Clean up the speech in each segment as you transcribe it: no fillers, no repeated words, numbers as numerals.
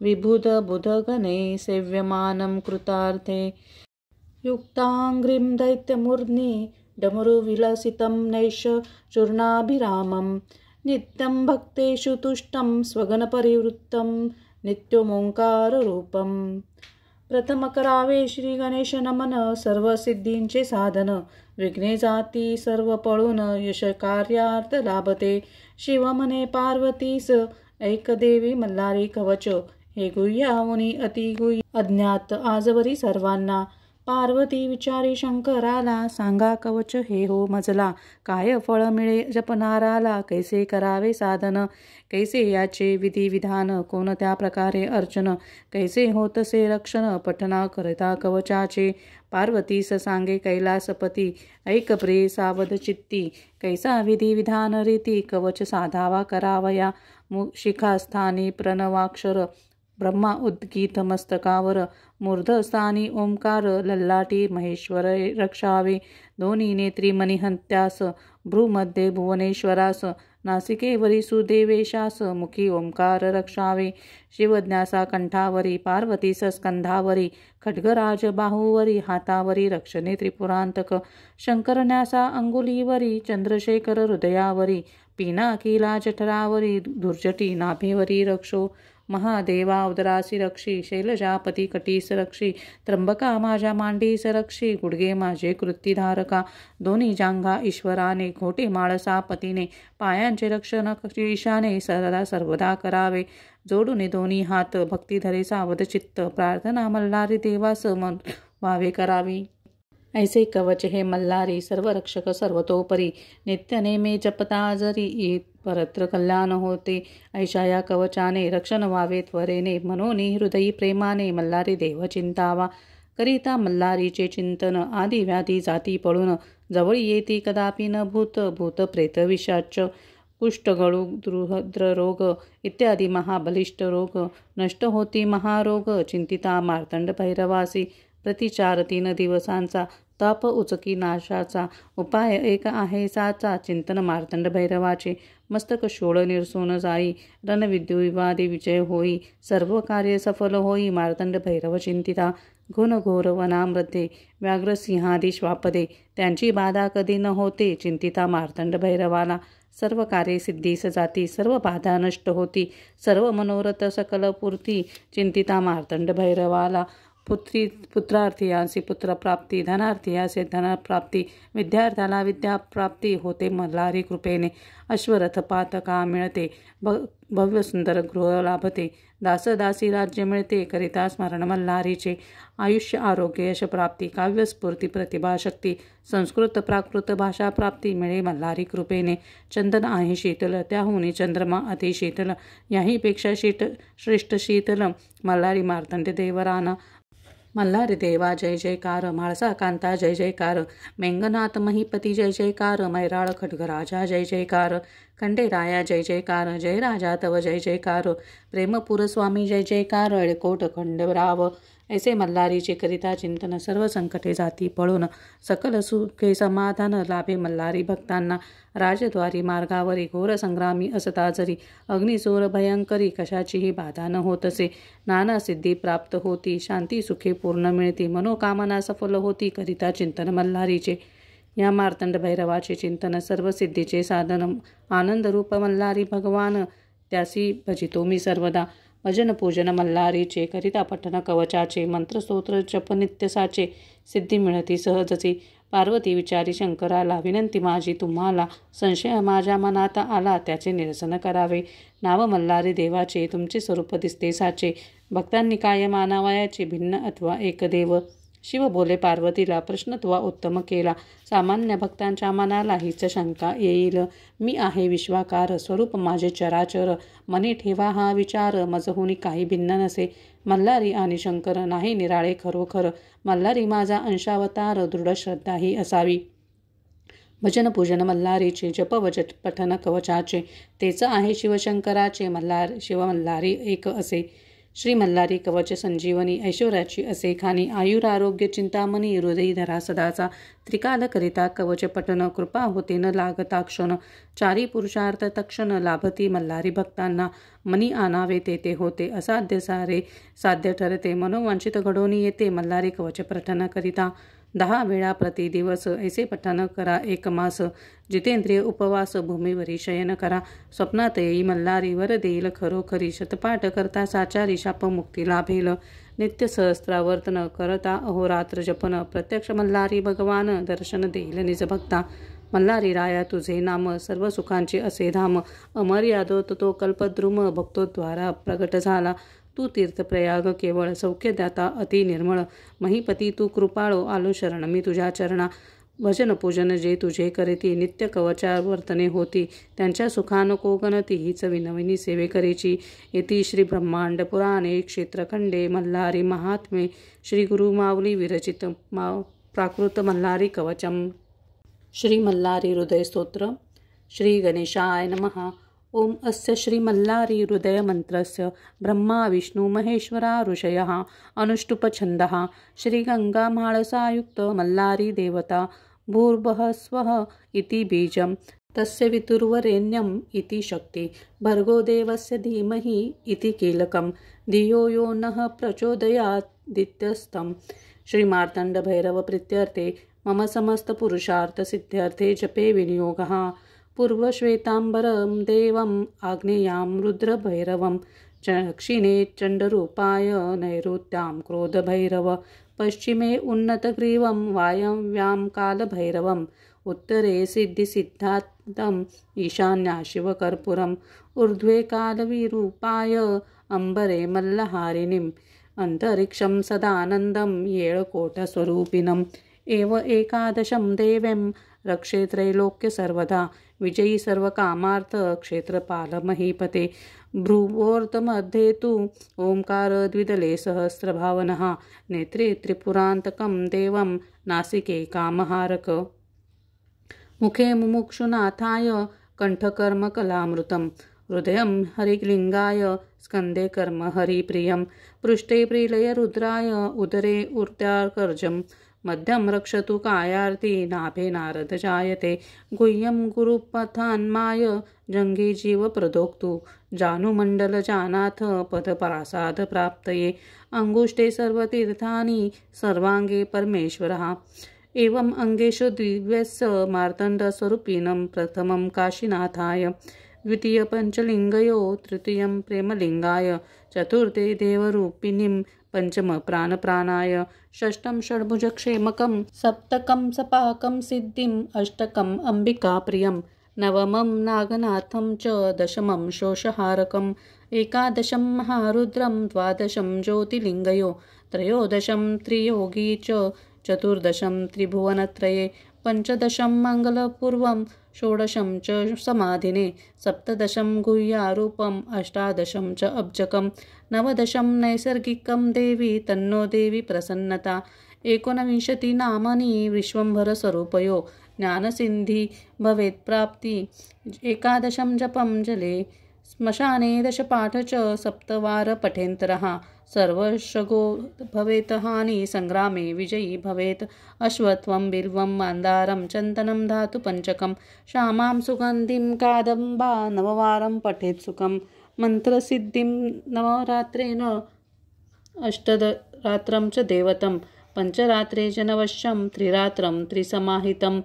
विबुध बुधगणे सेव्यमानं कृतार्थे युक्ताङ्घ्रिं दैत्यमूर्ध्नि डमरुविलसितं नैष चूर्णाभिरामं नित्यं भक्तेषु तुष्टं स्वगणपरिवृत्तं नित्योमोंकाररूपं प्रथम करावे श्री गणेश नमन सर्व सिद्धींचे साधन विघ्ने जाती सर्व पळून यश कार्यार्थ लाभते शिव म्हणे पार्वतीस ऐक देवी मल्हारी कवच हे गुह्याहुनी अति गुह्य अज्ञात आजवरी सर्वांना पार्वती विचारी शंकराला सांगा कवच हे हो मजला काय फळ मिळे जपणाराला कैसे करावे साधन कैसे याचे विधी विधान कोणत्या प्रकारे अर्चन कैसे होतसे रक्षण पठना करता कवचाचे पार्वतीस सांगे कैलासपती ऐक प्रे सावध चित्ती कैसा विधी विधान रीती कवच साधावा करावया शिखास्थानी प्रणवाक्षर ब्रह्मा उद्गीत मस्तकावर मूर्धस्थानी ओंकार लल्लाटी महेश्वर रक्षावे दोन्ही नेत्री मणिहंत्यास भ्रूमध्ये भुवनेश्वरास नासिकेवरी सुदेवेशास मुखी ओंकार रक्षावे शिवज्ञासा कंठावरी पार्वतीस स्कंधावरी खड्गराज बाहुवरी हातावरी रक्षणे त्रिपुरांतक शंकरन्यासा अंगुलीवरी चंद्रशेखर हृदयावरी पिनाकीला जठरावरी दुर्जटी नाभेवरी रक्षो महादेवा उदरासी रक्षी शैलजापती कटीस रक्षी त्र्यंबका माझ्या मांडीस रक्षी गुडगे माझे कृतीधारका दोन्ही जांघा ईश्वराने घोटे माळसापतीने पायांचे रक्षण ईशाने सदा सर्वदा करावे जोडून दोन्ही हात भक्तिधरे सावध चित्त प्रार्थना मल्हारी देवास मन व्हावे करावी ऐसे कवच हे मल्हारी सर्वरक्षक सर्वतोपरी नित्य नेमे जपता जरी परत्र कल्याण होते ऐशा या कवचाने रक्षण व्हावे त्वरेने मनोनी हृदयी प्रेमाने मल्हारी देव चिंतावा करिता मल्हारीचे चिंतन आदी व्याधी जाती पळून जवळी येती कदापि न भूत प्रेत विषाच कुष्ठगळू रोग इत्यादी महाबलिष्ठ रोग नष्ट होती महारोग चिंतिता मार्तंड भैरवासी प्रतिचार 3 दिवसांचा ताप उचकी नाशाचा उपाय एक आहे साचा चिंतन मार्तंड भैरवाचे मस्तक शोळ निरसून जाई रणविद्युवादी विजय होई सर्व कार्य सफल होई मार्तंड भैरव चिंतिता घोर वनामध्ये व्याघ्रसिंहादी श्वापदे त्यांची बाधा कधी न होते चिंतिता मार्तंड भैरवाला सर्व कार्य सिद्धीस जाती सर्व बाधा नष्ट होती सर्व मनोरथ सकल पूर्ती चिंतिता मार्तंड भैरवाला पुत्रार्थी पुत्रप्राप्ती धनार्थी धनप्राप्ती विद्यार्थ्याला विद्याप्राप्ती होते मल्हारी कृपेने अश्वरथ पातका मिळते भव्य सुंदर गृह लाभते दासदासी राज्य मिळते करिता स्मरण मल्हारीचे आयुष्य आरोग्य यशप्राप्ती काव्यस्फूर्ती प्रतिभाशक्ती संस्कृत प्राकृत भाषा प्राप्ती मिळे मल्हारी कृपेने चंदन आहे शीतल त्याहुनी चंद्रमा अति शीतल याहीपेक्षा श्रेष्ठ शीतल मल्हारी मार्तंड देवराना मल्हारी देवा जय जयकार म्हाळसा कांता जय जयकार मेंगनाथ महीपती जय जयकार मैराळ खड्गराजा जय जयकार खंडेराया जय जयकार जय राजा तव जय जयकार प्रेमपूर स्वामी जय जयकार अळकोट खंडराव ऐसे मल्हारीचे करिता चिंतन सर्व संकटे जाती पळून सकल सुखे समाधान लाभे मल्हारी भक्तांना राजद्वारी मार्गावरी घोर संग्रामी असता जरी अग्निचोर भयंकरी कशाचीही बाधा न होत असे नाना सिद्धी प्राप्त होती शांती सुखे पूर्ण मिळती मनोकामना सफल होती करिता चिंतन मल्हारीचे या मार्तंड भैरवाचे चिंतन सर्व सिद्धीचे साधन आनंद रूप मल्हारी भगवान त्यासी भजितो मी सर्वदा भजन पूजन मल्हारीचे करिता पठन कवचाचे मंत्रस्तोत्र जप नित्यसाचे सिद्धी मिळती सहजची पार्वती विचारी शंकराला विनंती माझी तुम्हाला संशय माझ्या मनात आला त्याचे निरसन करावे नाव मल्हारी देवाचे तुमचे स्वरूप दिसते साचे भक्तांनी काय मानावयाचे भिन्न अथवा एकदेव शिव बोले पार्वतीला प्रश्न तुवा उत्तम केला सामान्य भक्तांच्या मनाला हीच शंका येईल मी आहे विश्वाकार स्वरूप माझे चराचर मनी ठेवा हा विचार मजहुनी काही भिन्न नसे मल्हारी आणि शंकर नाही निराळे खरोखर मल्हारी माझा अंशावतार दृढ श्रद्धा ही असावी भजन पूजन मल्हारीचे जप वजट पठन कवचाचे तेच आहे शिवशंकराचे शिव मल्हारी एक असे श्री मल्हारी कवच संजीवनी ऐश्वर्याची असे खानी आयुरारोग्य चिंतामणी हृदयी धरा सदाचा त्रिकाल करिता कवच पठन कृपा होते न लागता क्षण चारी पुरुषार्थ तक्षण लाभती मल्हारी भक्तांना मनी आणावे ते होते असाध्य सारे साध्य ठरते मनोवांछित घडोनी येते मल्हारी कवच पठन करिता 10 वेळा प्रति दिवस ऐसे पठन करा 1 मास जितेंद्रिय उपवास भूमीवरी शयन करा स्वप्नात येई मल्हारी वर देईल खरोखरी शतपाठ करता साचारी शाप मुक्ती लाभेल नित्य सहस्त्रावर्तन करता अहोरात्र जपन प्रत्यक्ष मल्हारी भगवान दर्शन देईल निज भक्ता मल्हारी राया तुझे नाम सर्व सुखांचे असे धाम अमर्यादोत तो कल्पद्रुम भक्तोद्वारा प्रगट झाला तू तीर्थप्रयाग केवळ सौख्यदाता अति निर्मळ महीपती तू कृपाळो आलो शरण मी तुझ्या चरणा भजन पूजन जे तुझे करीती नित्य कवचावर्तने होती त्यांच्या सुखान कोगनती हीच विनविनी सेवे करीची इति श्री ब्रह्मांड पुराणे क्षेत्रखंडे मल्हारी महात्मे श्री गुरु माऊली विरचित प्राकृत मल्हारी कवचम श्री मल्हारी हृदय स्तोत्र श्री गणेशाय नमः ओम अस्य श्री मल्हारी हृदय मंत्रस्य ब्रह्मा विष्णु महेश्वरा ऋषयः अनुष्टुप छंदः श्री गंगा माळसायुक्त मल्हारी देवता भूर्भुवः स्वः इति बीजं तस्य वितुर्वरेण्यम् इति शक्ति भर्गो देवस्य धीमहि इति कीलकं धियो यो नः प्रचोदयादित्यस्तं श्री मार्तंड भैरव प्रीत्यर्थे मम समस्त पुरुषार्थ सिद्ध्यर्थे जपे विनियोगः पूर्वश्वेतांबरं देवम् आग्नेयां रुद्रभैरवं दक्षिणे चण्डरूपाय नैऋत्यां क्रोधभैरव पश्चिमे उन्नतग्रीवं वायव्यां कालभैरवम् उत्तरे सिद्धिसिद्धार्थम् ईशान्या शिवकर्पूरम् ऊर्ध्वे कालविरूपाय अम्बरे मल्लहारिणीम् अन्तरिक्षं सदानन्दं येळकोटस्वरूपिणम् एव एकादशं देवं रक्षे त्रैलोक्य सर्वदा विजयी सर्वकामार्थ क्षेत्रपाल महीपते भ्रुवोर्धमध्ये तु ओंकार द्विदले सहस्रभावनः नेत्रे त्रिपुरान्तकं देवं नासिके कामहारक मुखे मुमुक्षुनाथाय कण्ठकर्मकलामृतं हृदयं हरिलिंगाय स्कन्दे कर्म हरिप्रियं पृष्ठे प्रीलयरुद्राय उदरे ऊर्ध्वाकर्जं मध्यम रक्षतु कायार्ति नाभे नारद जायते गुह्यं गुरुपथान्माय जंगी जीव प्रदोक्तु जानुमण्डल जानाथ पदपरासाद प्राप्तये अंगुष्ठे सर्वतीर्थानि सर्वांगे परमेश्वरः एवं अंगेषु दिव्यस्य मार्तण्डस्वरूपिणं प्रथमं काशीनाथाय द्वितीय पंचलिंगयो तृतीयं प्रेमलिंगाय चतुर्थे देवरूपिणीं पंचम प्राणप्राणाय षष्ठं षड्भुजक्षेमकं सप्तकं सपाकं सिद्धिं अष्टकं अंबिकाप्रियं नवमं नागनाथं च दशमं शोषहारकं एकादशं महारुद्रं द्वादशं ज्योतिलिंगयो त्रयोदशं त्रियोगी च चतुर्दशं त्रिभुवनत्रये पंचदशं मंगलपूर्वं षोडशं च समाधिने सप्तदशं गुह्यारूपम् अष्टादशं च अब्जकं नवदशं नैसर्गिकं देवी तन्नो देवी प्रसन्नता 19 नामानि विश्वंभर स्वरूपयो ज्ञानसिंधी भवेत्प्राप्ती एकादशं जपं जले स्मशाने दशपाठ च सप्तवार पठेन्तरः सर्वशगो भवेत् हानि संग्रामे विजयी भवेत् अश्वत्थं बिल्वं मान्दारं चन्दनं धातु पंचकं श्यामां सुगन्धिं कादम्बा नववारं पठेत् सुखं मंत्रसिद्धिं नवरात्रेण अष्टरात्रं च देवतं पंचरात्रे जनवश्यं त्रिरात्रं त्रिसमाहितं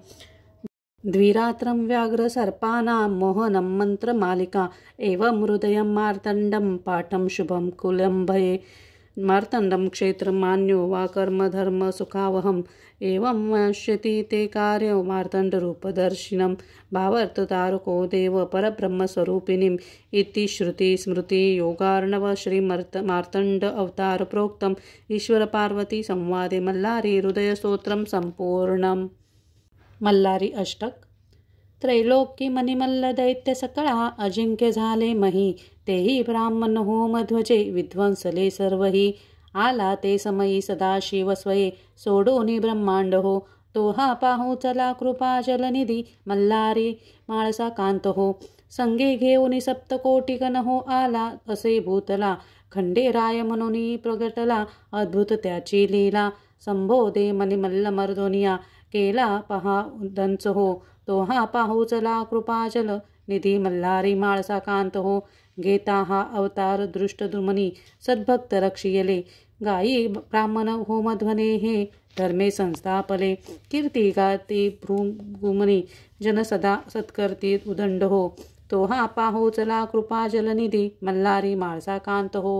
द्विरात्रं व्याघ्रसर्पानां मोहनं मंत्रमालिका एवं हृदयं मार्तण्डं पाठं शुभं कुलम्भये मार्तण्डं क्षेत्रमान्यो वा कर्मधर्म सुखावहम् एवं वक्ष्यति ते कार्य मार्तण्डरूपदर्शिनं भावार्थतारको देव परब्रह्मस्वरूपिणीम् इति श्रुति स्मृति योगार्णव श्री मार्तण्ड अवतार प्रोक्तम् ईश्वर पार्वती संवादे मल्हारी हृदय स्तोत्रं संपूर्णम् मल्हारी अष्टक त्रैलोक्य मणिमल्ल दैत्य सकळा अजिंक्य झाले मही तेही ब्राह्मण हो मध्वजे विध्वंसले सर्वही आला ते समयी सदाशिव स्वये सोडोनी ब्रह्मांड हो तो हा पाहू चला कृपा जलनिधी मल्हारी माळसा कांत हो संगे घेऊनी सप्तकोटी गण हो आला असे भूतला खंडेराय म्हणून प्रगटला अद्भुत त्याची लीला. संबोधे मनिमल्ल मर्दोनिया केला पहा दंच हो. तो हा पाहुचला कृपाजल निधी मल्हारी माळसा कांत हो. घेता हा अवतार दृष्ट दुर्मनी सद्भक्त रक्षियले. गायी ब्राह्मण होमध्वने हे धर्मे संस्थापले. कीर्ती गाती भृगुमनी जन सदा सत्कर्ती उदंड हो. तो हा पाहुचला कृपाजलनिधी मल्हारी माळसा कांत हो.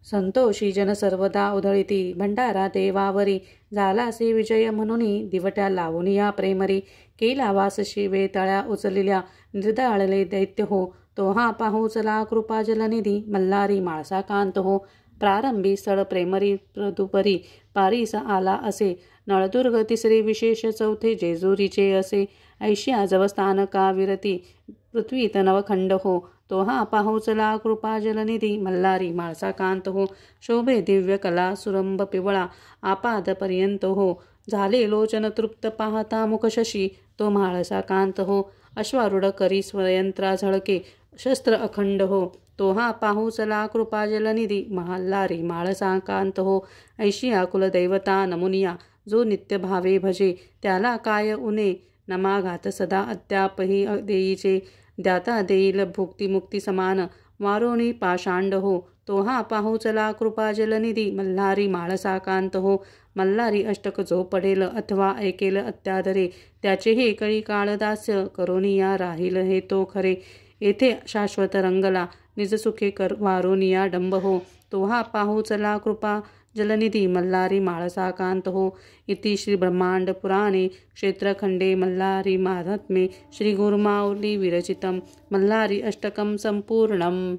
संतोषी जन सर्वदा उधळिती भंडारा देवावरी. झालासी विजय म्हणून दिवट्या लावून या प्रेमरी. केला वास शिवे तळ्या उचलिल्या निर्दाळले दैत्य हो. तो हा पाहुचला कृपाजलनिधी मल्हारी माळसा कांत हो. प्रारंभी स्थळ प्रेमरी प्रदुपरी पारीस आला असे. नळदुर्ग तिसरे विशेष चौथे जेजुरीचे असे. ऐशिया जवस्थानका विरती पृथ्वीत नवखंड हो. तो हा पाहुचला कृपाजलनिधी मल्हारी माळसा कांत हो. शोभे दिव्य कला सुरंभ पिवळा आपाद पर्यंत हो. झाले लोचन तृप्त पाहता मुख शशी तो म्हाळसा कांत हो. अश्वारूढ करी स्वयंत्रा झळके शस्त्र अखंड हो. तो हा पाहुचला कृपाजलनिधी मल्हारी माळसा कांत हो. ऐशिया कुलदैवता नमुनिया जो नित्य भावे भजे. त्याला काय उने नमाघात सदा अद्यापही देईचे. द्याता देईल भुक्ती मुक्ती समान वारोणी पाषांड हो. तो हा पाहुचला कृपाजलनिधी मल्हारी माळसा कांत हो. मल्हारी अष्टक जो पडेल अथवा ऐकेल अत्यादरे त्याचे हे कळी काळदास्य करोनिया राहील हे तो खरे. येथे शाश्वत रंगला निजसुखे वारोनिया डंब हो. तो हा पाहुचला कृपा जलनिधी मल्हारी माळसा कांत हो. इति श्री ब्रह्मांड पुराणे क्षेत्रखंडे मल्हारी महात्म्ये श्री गुरुमाऊली विरचितम मल्हारी अष्टकम संपूर्णम.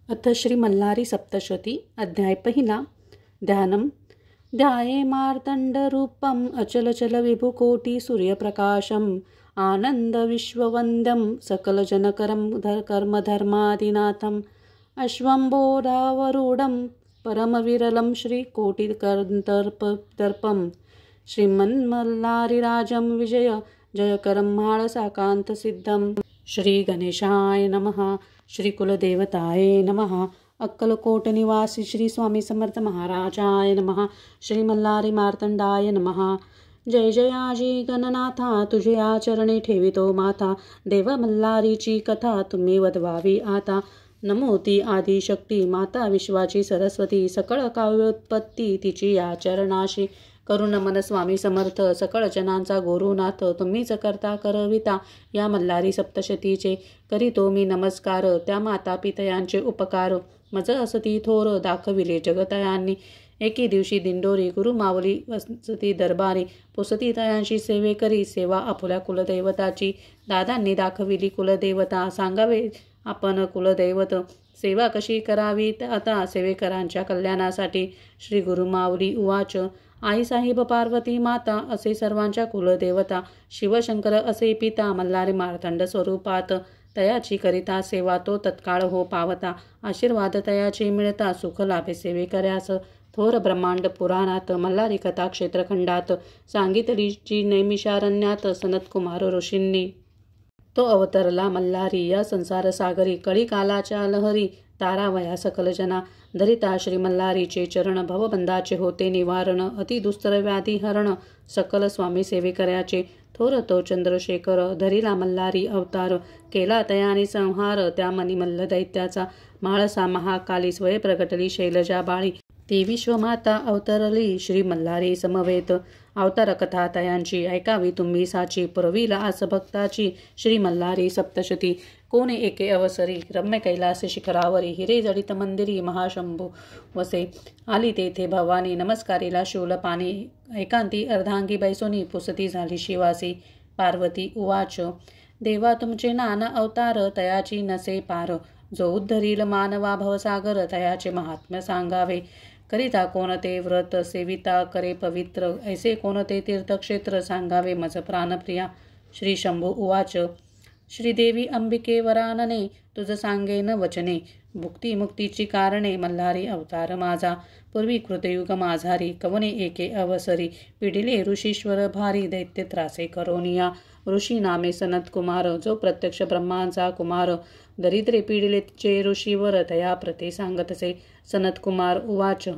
अथ श्री मल्हारी सप्तशती अध्याय पहिला. ध्यानम. ध्याये मार्तंडरूपम अचलचल विभुकोटी सूर्यप्रकाशम आनंद विश्ववंद्यम सकलजनकरम कर्मधर्मादिनाथम अश्वंबोधावरूढम परमविरलं श्रीकोटिकर्दर्पं श्रीमन्मल्लारिराजं विजय जयकरं म्हाळसाकान्तसिद्धं. श्री गणेशाय नमः. श्री कुलदेवताय नमः. अक्कलकोट निवासी श्री स्वामी समर्थ महाराजाय नमः. श्री मल्हारी मार्तंडाय नमः. जय जयाजी गणनाथा तुझे आचरणे ठेवितो माथा. देव मल्हारीची कथा तुम्ही वदवावी आता. नमोती आदिशक्ती माता विश्वाची सरस्वती सकळ काव्योत्पत्ती तिची आचरणाशी. करुण मन स्वामी समर्थ सकळ जनांचा गुरुनाथ तुम्हीच करता करविता या मल्हारी सप्तशतीचे. करीतो मी नमस्कार त्या माता पितयांचे उपकार. मज असती थोर दाखविले जगतयांनी. एके दिवशी दिंडोरी गुरुमाऊली वसती दरबारी पुसती तयांशी सेवे करी. सेवा आपुल्या कुलदैवताची दादांनी दाखविली कुलदेवता. सांगावे आपण कुलदैवत सेवा कशी करावी आता सेवेकरांच्या कल्याणासाठी. श्री गुरुमाऊली उवाच. आई साहेब पार्वती माता असे सर्वांच्या कुलदेवता. शिवशंकर असे पिता मल्हारी मार्तंड स्वरूपात. तयाची करिता सेवा तो तत्काळ हो पावता. आशीर्वाद तयाची मिळता सुख लाभे सेवेकऱ्यास. थोर ब्रह्मांड पुराणात मल्हारी कथा क्षेत्रखंडात सांगितली जी नैमिषारण्यात सनतकुमार ऋषींनी. तो अवतरला मल्हारी या संसार सागरी. कळीकालाच्या लहरी तारावया सकल जना. धरिता श्री मल्हारीचे चरण भवबंधाचे होते निवारण. अति दुस्तर व्याधी हरण सकल स्वामी सेवेकऱ्याचे. थोर तो चंद्रशेखर धरिला मल्हारी अवतार. केला तयाने संहार त्या मनिमल्ल दैत्याचा. म्हाळसा महाकाली स्वय प्रगटली शैलजा बाळी. ती विश्वमाता अवतरली श्री मल्हारी समवेत. अवतार कथा तयांची ऐकावी तुम्ही साची. पुरविला आस भक्ताची श्री मल्हारी सप्तशती. कोणे एके अवसरी रम्य कैलास शिखरावरी. हिरे जडित मंदिरी महाशंभू वसे. आली तेथे भवानी नमस्कारीला शूलपाणी. एकांती अर्धांगी बैसोनी पुसती झाली शिवासी. पार्वती उवाच. देवा तुमचे नाना अवतार तयाची नसे पार. जो उद्धरील मानवा भवसागर तयाचे महात्म्य सांगावे. करिता कोणते व्रत सेविता करे पवित्र. ऐसे कोणते तीर्थक्षेत्र सांगावे मज प्राणप्रिया. श्री शंभू उवाच. श्रीदेवी अंबिके वरानने तुझ सांगेन वचने. भुक्ती मुक्तीची कारणे मल्हारी अवतार माझा, पूर्वी कृतयुग माझारी, कवने एके अवसरी, पिडिले ऋषीश्वर भारी, दैत्य त्रासे करोनिया. ऋषी नामे सनत कुमार, जो प्रत्यक्ष ब्रह्मांचा कुमार, दरिद्रे पिडिलेचे ऋषीवर, तया प्रते सांगतसे. सनत कुमार उवाच,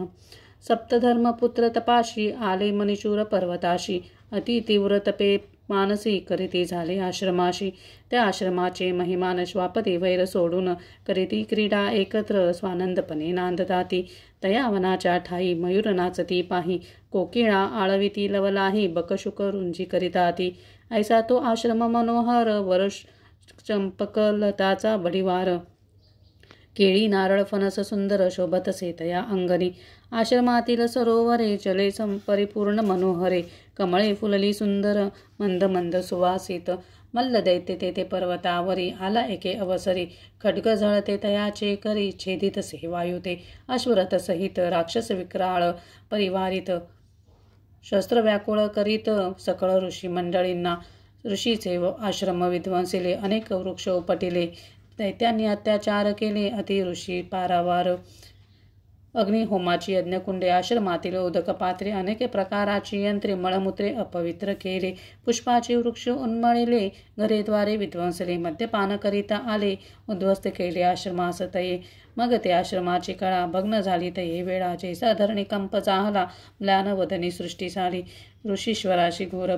सप्तधर्मपुत्र तपाशी, आले मनिशूर पर्वताशी, अति तीव्र तपे मानसी, करीती झाले आश्रमाशी. त्या आश्रमाचे महिमान श्वापदे वैर सोडून, करीती क्रीडा एकत्र, स्वानंदपणे नांदताती. तया वनाच्या ठाई मयूर नाचती पाही, कोकिळा आळविती लवलाही, बकशुक रुंजी करिताती. ऐसा तो आश्रम मनोहर, वरुष चंपक लताचा बडिवार, केळी नारळ फणस सुंदर, शोभतसे तया अंगणी. आश्रमातील सरोवरे, जले परिपूर्ण मनोहरे, कमळे फुलली सुंदर, मंद मंद सुवासित. मल्ल दैत्य तेथे पर्वतावरी, आला एके अवसरी, खड्ग झळते तयाचे करी, छेदितसे वायुते. अश्वरथ सहित राक्षस विक्राळ परिवारित, शस्त्र व्याकुळ करीत सकळ ऋषी मंडळींना. ऋषीचे आश्रम विध्वंसिले, अनेक वृक्ष उपटिले, दैत्यांनी अत्याचार केले, अति ऋषी पारावार. अग्निहोमाची यज्ञकुंडे, आश्रमातील उदक पात्रे, अनेक प्रकाराची यंत्रे, मळमूत्रे अपवित्र केले, पुष्पाचे वृक्ष उन्मळिले, घरेद्वारे विध्वंसले, मद्यपान करिता आले, उद्ध्वस्त केले आश्रमास तये. मग ते आश्रमाची कळा भग्न झाली तये वेळा, जैसा धरणी कंप जाहला, म्लानवदनी सृष्टी झाली. ऋषीश्वराशी घोर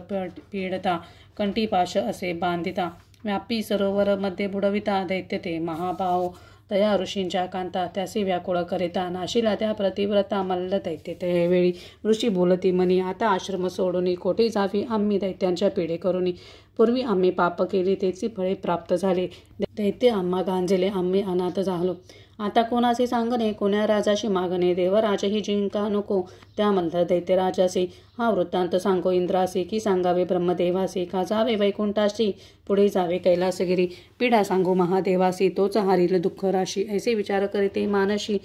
पीडता, कंठीपाश असे बांधिता, व्यापी सरोवर मध्ये बुडविता, दैत्य ते महाभाव. तया ऋषींच्या कांता, त्यासी व्याकुळ करिता, नाशिला त्या प्रतिव्रता, मल्ल दैत्य त्यावेळी. ऋषी बोलती मनी, आता आश्रम सोडून कोठे जावी आम्ही दैत्यांच्या पीडे करुनी. पूर्वी आम्ही पाप केली, तेची फळे प्राप्त झाले, दैत्य आम्हा गांजिले, आम्ही अनाथ झालो. आता कोणाचे सांगणे, कोण्या राजाशी मागणे, देवराजही जिंका नको त्या मल्हार दैत्यराजासी. हा वृत्तांत सांगो इंद्रासी, की सांगावे ब्रह्मदेवासी, का जावे वैकुंठाशी, पुढे जावे कैलासगिरी. पीडा सांगू महादेवासी, तोच हारील दुःख राशी. ऐसे विचार करीते मानशी,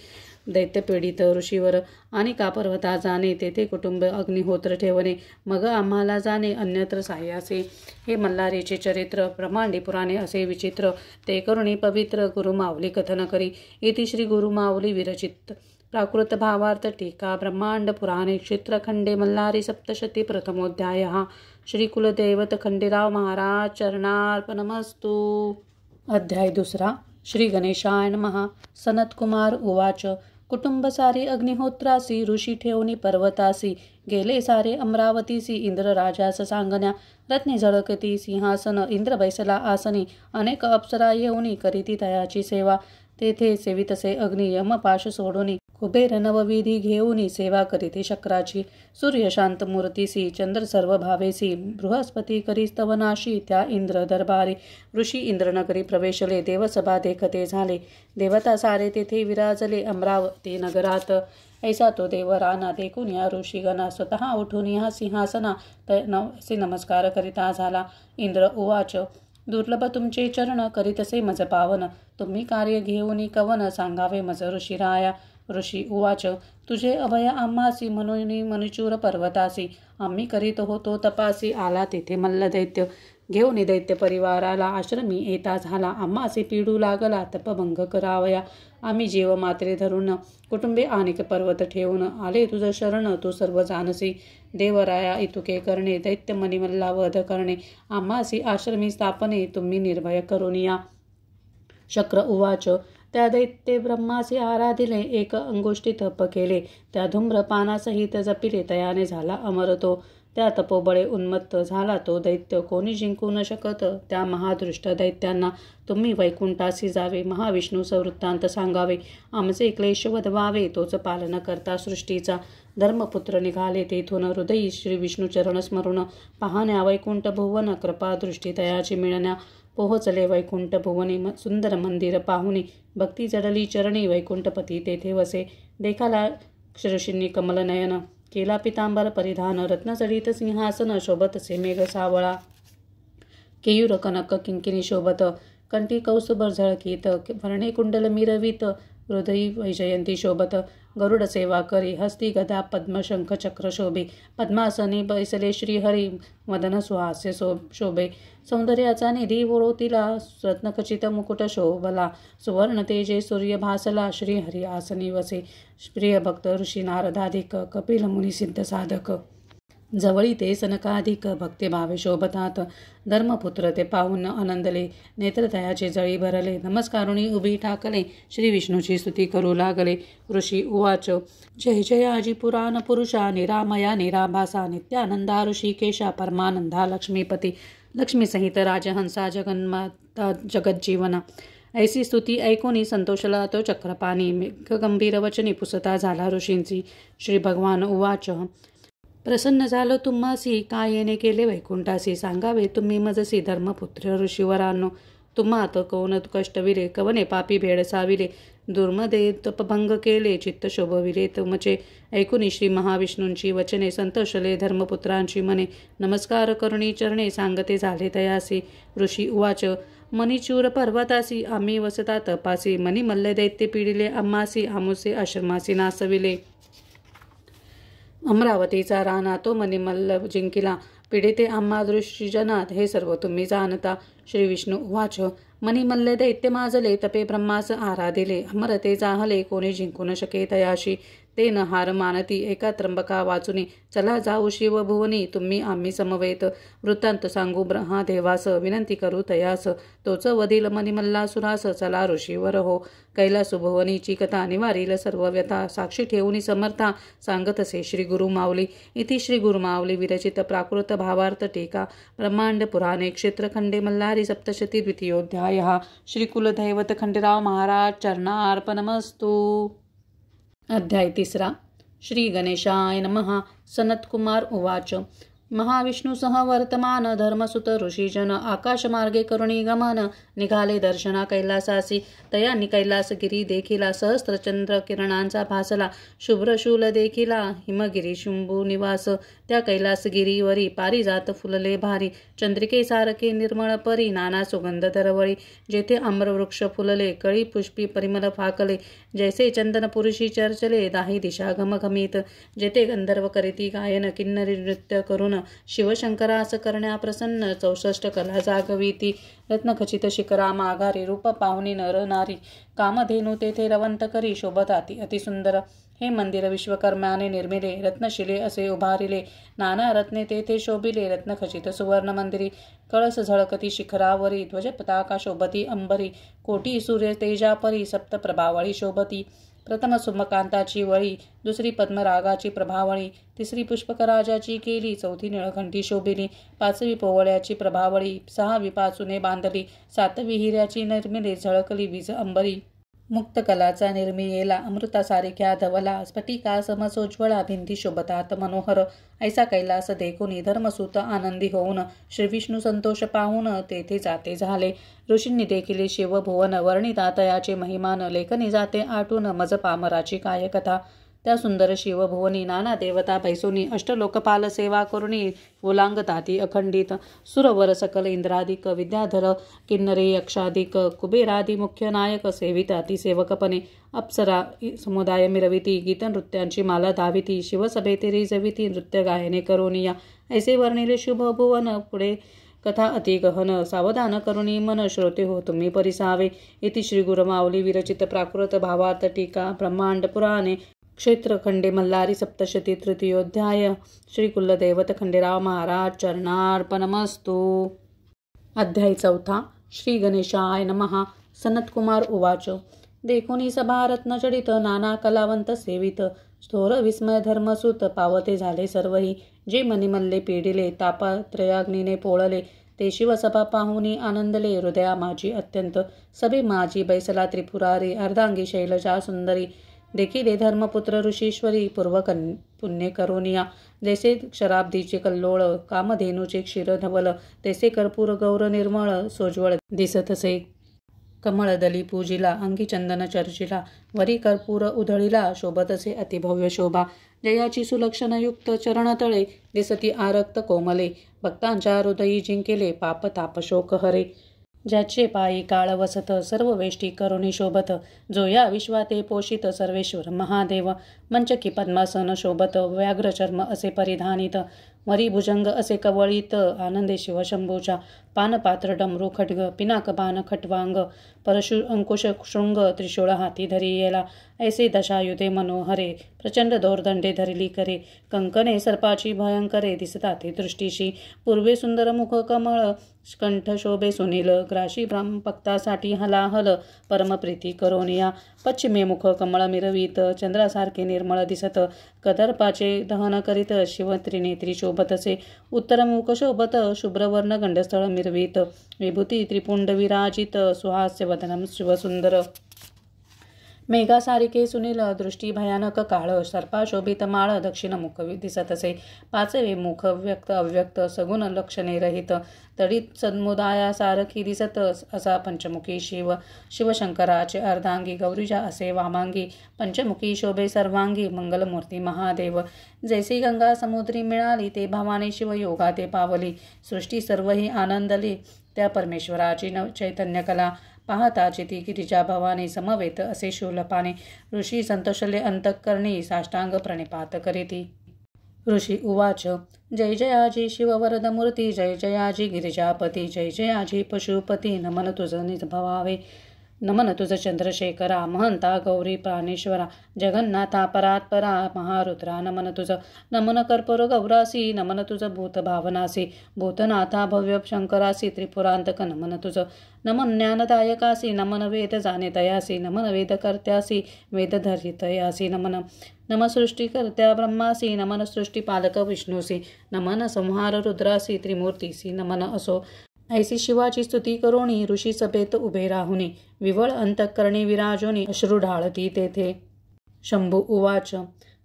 दैत्य पीडित ऋषीवर, आणि का पर्वता जाणे, तेथे कुटुंब अग्निहोत्र ठेवणे, मग आम्हाला जाणे अन्यत्र साह्यासे. हे मल्हारीचे चरित्र, ब्रह्मांडी पुराणे असे विचित्र, ते करुणी पवित्र, गुरुमाऊली कथन करी. इति श्री गुरुमाऊली विरचित. प्राकृत भावार्थ टीका. ब्रह्मांड पुराणे क्षेत्रखंडे मल्हारी सप्तशती प्रथमोध्यायः. श्री कुलदैवत खंडेराव महाराज चरणार्पणमस्तु. अध्याय दुसरा. श्री गणेशाय नमः. सनत कुमार उवाच, कुटुंब सारे अग्निहोत्रासी, ऋषी ठेवणी पर्वतासी, गेले सारे अमरावतीसी, इंद्र राजास सांगण्या, रत्ने झळकती सिंहासन, इंद्र बैसला आसनी, अनेक अप्सरा येऊनी, करीती तयाची सेवा. तेथे सेवितसे अग्नी, यमपाश सोडोनी, कुबेर नवविधी घेऊनी, सेवा करीते शक्राची. सूर्य शांत मूर्तीसी, चंद्र सर्व भावेसी, बृहस्पती करी स्तवनाशी, त्या इंद्र दरबारी. ऋषी इंद्रनगरी प्रवेशले, देवसभा देखते झाले, देवता सारे तेथे विराजले अमरावती नगरात. ऐसा तो देवराना, देखून या ऋषीगणा स्वतः उठून या सिंहासना असे नमस्कार करिता झाला. इंद्र उवाच, दुर्लभ तुमचे चरण, करीतसे मज पावन, तुम्ही कार्य घेऊन कवन, सांगावे मज ऋषीराया. ऋषी उवाच, तुझे अभय आम्हासी, म्हणून मनुचूर पर्वतासी, आम्ही करीत होतो तपासी, आला तेथे मल्ल दैत्य, घेऊन दैत्य परिवाराला आश्रमी येता झाला, आम्हासी पीडू लागला, तपभंग करावया. आम्ही जीव मात्रे धरून, कुटुंबे अनेक पर्वत ठेवून, आले तुझ शरण, तू सर्व जानसी. देवराया इतुके करणे, दैत्य मनिमल्ला वध करणे, आम्हासी आश्रमी स्थापने, तुम्ही निर्भय करून या. शक्र उवाच, त्या दैत्य ब्रह्माचे आराधिले, एक अंगुष्ठी तप केले, त्या धूम्रपानासहित जपिले, तयाने झाला अमर तो. त्या तपोबळे उन्मत्त झाला तो दैत्य, कोणी जिंकू न शकत त्या महादृष्ट दैत्यांना. तुम्ही वैकुंठासी जावे, महाविष्णूच वृत्तांत सांगावे, आमचे क्लेश वधवावे, तोच पालन करता सृष्टीचा. धर्मपुत्र निघाले तेथून, हृदयी श्री विष्णू चरण स्मरून, पाहण्या वैकुंठ भुवन, कृपादृष्टी तयाची मिळण्या. पोहोचले वैकुंठ भुवनी, सुंदर मंदिर पाहुनी, भक्ती जडली चरणी, वैकुंठपती तेथे वसे. देखाला ऋषींनी कमल नयन, केला पितांबर परिधान, रत्नजडित सिंहासन, शोभतसे मेघ सावळा. केयूर कनक किंकिणी शोभत, कंठी कौस्तुभ झळकीत, वर्णे कुंडल मिरवित, हृदयी वैजयंती शोभत. गरुड सेवा करी, हस्ती गदा पद्म शंख चक्र शोभे, पद्मासनी बैसले श्रीहरी, वदन सुहास्य शोभे, सौंदर्याचा निधी वळोतीला, रत्नखचित मुकुट शोभला, सुवर्ण तेजे सूर्य भासला, श्रीहरी आसनी वसे, प्रिय भक्त ऋषी नारदाधिक, कपिल मुनी सिद्ध साधक, जवळी ते सनकाधिक, भक्तिभावे शोभतात, धर्मपुत्र ते पाहून आनंदले, नेत्रदयाचे जळी भरले, नमस्कारुणी उभी ठाकले, श्री विष्णूची स्तुती करू लागले. ऋषी उवाच, जय जयाजी पुराण पुरुषा, निरामया निराभासा, नित्यानंदा ऋषिकेशा, परमानंदा लक्ष्मीपती, लक्ष्मीसहित राजहंसा, जगन्माता जगज्जीवना. ऐसी स्तुती ऐकूनी संतोषला तो चक्रपाणी, मेघगंभीर वचनी पुसता झाला ऋषींची. श्री भगवान उवाच, प्रसन्न झालो तुम्हासी, काय येणे केले वैकुंठासी, सांगावे तुम्ही मजसी धर्मपुत्र ऋषीवरांनो. तुम्हात कौन कष्टविले, कवने पापी भेडसाविले, दुर्मदे तपभंग केले, चित्त शोभविले तुमचे. ऐकुनी श्री महाविष्णूंची वचने, संतोषले धर्मपुत्रांची मने, नमस्कार करुणी चरणे, सांगते झाले तयासी. ऋषी उवाच, मनीचूर पर्वतासी, आम्ही वसता तपासी, मनी मल्ल दैत्य पिडिले आम्हासी, आमुसे आश्रमासी नासविले. अमरावतीचा राणा तो मनिमल्ल जिंकिला, पिढीते आम्हा दृष्टीजनात, हे सर्व तुम्ही जाणता. श्री विष्णू उवाच, मनिमल्ले दैत्य माजले, तपे ब्रह्मास आराधिले, अमरते जाहले, कोणी जिंकू न शके तयाशी. ते न हार मानती, एका त्र्यंबका वाचुनी, चला जाऊ शिवभुवनी, तुम्ही आम्ही समवेत. वृत्तांत सांगू ब्रह्मादेवास, विनंती करू तयास, तोच वधील मनिमल्लासुरास, चला ऋषीवर हो. कैलासभुवनीची कथा, निवारील सर्व व्यथा, साक्षी ठेवून समर्था, सांगतसे श्री गुरुमाऊली. इति श्री गुरुमाऊली विरचित प्राकृत भावार्थ टीका, ब्रह्मांड पुराणे क्षेत्रखंडे मल्हारी सप्तशती द्वितीयोध्यायः. श्री कुलदैवत खंडेराव महाराज चरणार्पणमस्तु. अध्याय 3. श्री गणेशाय नमः. सनत्कुमार उवाच, महाविष्णुसह वर्तमान धर्मसुत ऋषीजन, आकाशमार्गे करुणी गमन, निघाले दर्शना कैलासासी. तयानी कैलासगिरी देखिला, सहस्त्रचंद्र किरणांचा भासला, शुभ्रशूल देखिला, हिमगिरी शुंभू निवास. त्या कैलासगिरीवरी पारिजात फुलले भारी, चंद्रिके सारखे निर्मळ परी, नाना सुगंध दरवळी. जेथे आम्रवृक्ष फुलले, कळी पुष्पी परिमल फाकले, जैसे चंदन पुरुषी चर्चले, दाही दिशा घमघमीत. जेथे गंधर्व करीती गायन, किन्नरी नृत्य करून शिवशंकरास करण्या प्रसन्न, 64 कला जागविती. रत्नखचित शिखरा माघारी, रूप पाहुणी नर नारी, कामधेनू तेथे रवंत करी, शोभताती अतिसुंदर. हे मंदिर विश्वकर्म्याने निर्मिले, रत्नशिले असे उभारिले, नाना रत्ने तेथे शोभिले. रत्नखचित सुवर्ण मंदिरी, कळस झळकती शिखरावरी, ध्वज पताका शोभती अंबरी, कोटी सूर्य तेजापरी, सप्त प्रभावळी शोभती. प्रथम सुमकांताची वळी, दुसरी पद्मरागाची प्रभावळी, तिसरी पुष्पकराजाची केली, चौथी निळकंठी शोभिली, पाचवी पोवळ्याची प्रभावळी, सहावी पाचुने बांधली, सातवी हिऱ्याची निर्मिले, झळकली वीज अंबरी. मुक्तकलाचा निर्मियेला, अमृतासारिख्या धवला, स्फटिका समसोज्वळा, भिंती शोभतात मनोहर. ऐसा कैलास देखुनी धर्मसूत आनंदी होऊन, श्रीविष्णू संतोष पाहून तेथे जाते झाले. ऋषींनी देखील शिवभुवन वर्णिता तयाचे महिमान, लेखनी जाते आटून मज पामराची काय कथा. त्या सुंदर शिवभुवनी नाना देवता बैसोनी, अष्टलोकपाल सेवा करुणी, ओलांगताती अखंडित. सुरवर सकल इंद्रादिक, विद्याधर किन्नरे यक्षादिक, कुबेरादी मुख्य नायक, सेविताती सेवकपणे. अप्सरा समुदाय मिरविती, गीतनृत्यांची माला धाविती, शिवसभेते रिजविती, नृत्य गायने करोनिया. ऐसे वर्णिले शुभ भुवन, पुढे कथा अति गहन, सावधान करुणी मन, श्रोते हो तुम्ही परिसावे. इति श्री गुरुमाऊली विरचित प्राकृत भावार्थ टीका, ब्रह्मांड पुराणे क्षेत्रखंडे मल्हारी सप्तशती तृतीयोध्याय. श्री कुलदैवत खंडेराव महाराज चरणार्पणमस्तु. अध्याय 4. श्री गणेशाय नमः. सनत्कुमार उवाच, देखुनी सभा रत्नजडित, नाना कलावंत सेवित, स्थोर विस्मय धर्मसूत, पावते झाले सर्वही. जे मनिमल्ले पिडिले, तापात्रयाग्नीने पोळले, ते शिवसभा पाहुनी आनंदले, हृदया माझी अत्यंत. सभे माझी बैसला त्रिपुरारी, अर्धांगी शैलजा सुंदरी. देखिले धर्मपुत्र ऋषीश्वरी, पुण्य करोनिया. जैसे शराब्दीचे कल्लोळ, कामधेनूचे क्षीर धवल, तैसे कर्पूर गौर निर्मळ सोज्वळ दिसतसे. कमळदली पूजिला, अंगी चंदन चर्चिला, वरी कर्पूर उधळीला, शोभतसे अतिभव्य शोभा. जयाची सुलक्षणयुक्त चरणतळे, दिसती आरक्त कोमले, भक्तांच्या हृदयी जिंकेले, पाप ताप शोक हरे. ज्याचे पायी काळ वसत सर्व वेष्टी करुणी शोभत, जो या विश्वाते पोषित सर्वेश्वर महादेव. मंचकी पद्मासन शोभत, व्याघ्रचर्म असे परिधानित, मरी भुजंग असे कवळीत, आनंदे शिवशंभूच्या. पानपात्र डमरू खड्ग, पिनाक बाण खट्वांग, परशु अंकुश शृंग, त्रिशूळ हाती धरी येला. ऐसे दशायुधे मनोहरे, प्रचंड दोरदंडे धरली करे. कंकणे सर्पाची भयंकरे, दिसता ते दृष्टीशी. पूर्वे सुंदर मुख कमळ, कंठ शोभे सुनील, ग्राशी भक्तासाठी हलाहल, परमप्रीती करोनिया. पश्चिमे मुख कमळ मिरवीत, चंद्रासारखे निर्मळ दिसत, कदर्पाचे दहन करीत, शिव त्रिनेत्री शोभतसे. उत्तरमुख शोभत, शुभ्रवर्ण गंडस्थळ मिरवीत, विभूती त्रिपुंड विराजित, सुहास्य वदनम शिवसुंदर. मेघासारिखे सुनील, दृष्टी भयानक काळ, सर्पा शोभित माळ, दक्षिण मुख दिसतसे. पाचवे मुख व्यक्त अव्यक्त, सगुण लक्षणे रहित, तडित समुदायासारखी दिसत, असा पंचमुखी शिव. शिवशंकराचे अर्धांगी, गौरीजा असे वामांगी, पंचमुखी शोभे सर्वांगी, मंगलमूर्ती महादेव. जैसी गंगा समुद्री मिळाली, ते भावाने शिवयोगा ते पावली. सृष्टी सर्वही आनंदली, त्या परमेश्वराची चैतन्य कला. पाहताची ती गिरिजा भवानी, समवेत असे शूलपाने. ऋषी संतोषले अंतःकरणी, साष्टांग प्रणिपात करीती. ऋषी उवाच, जय जयाजी शिववरदमूर्ती, जय जयाजी गिरिजापती, जय जयाजी पशुपती, नमन तुझ निभवावे. नमन तुझ चंद्रशेखरा, महंता गौरी प्राणेश्वरा, जगन्नाथा परात्परा, महारुद्रा नमन तुझ. नमन कर्पूर गौरासी, नमन तुझ भूत भावनासी, भूतनाथा भव्य शंकरासी, त्रिपुरांतक नमन तुझ. नमन ज्ञानदायकासी, नमन वेद जाणेतयासी, नमन वेदकर्त्यासी, वेदधरितयासी नमन. नम सृष्टिकर्त्या ब्रह्मासी, नमन सृष्टिपालक विष्णूसी, नमन संहार रुद्रासी, त्रिमूर्तीसी नमन असो. ऐसी शिवाची स्तुती करोणी, ऋषी सभेत उभे राहुनी, विवळ अंतःकरणी विराजोनी, अश्रू ढाळती तेथे. शंभू उवाच,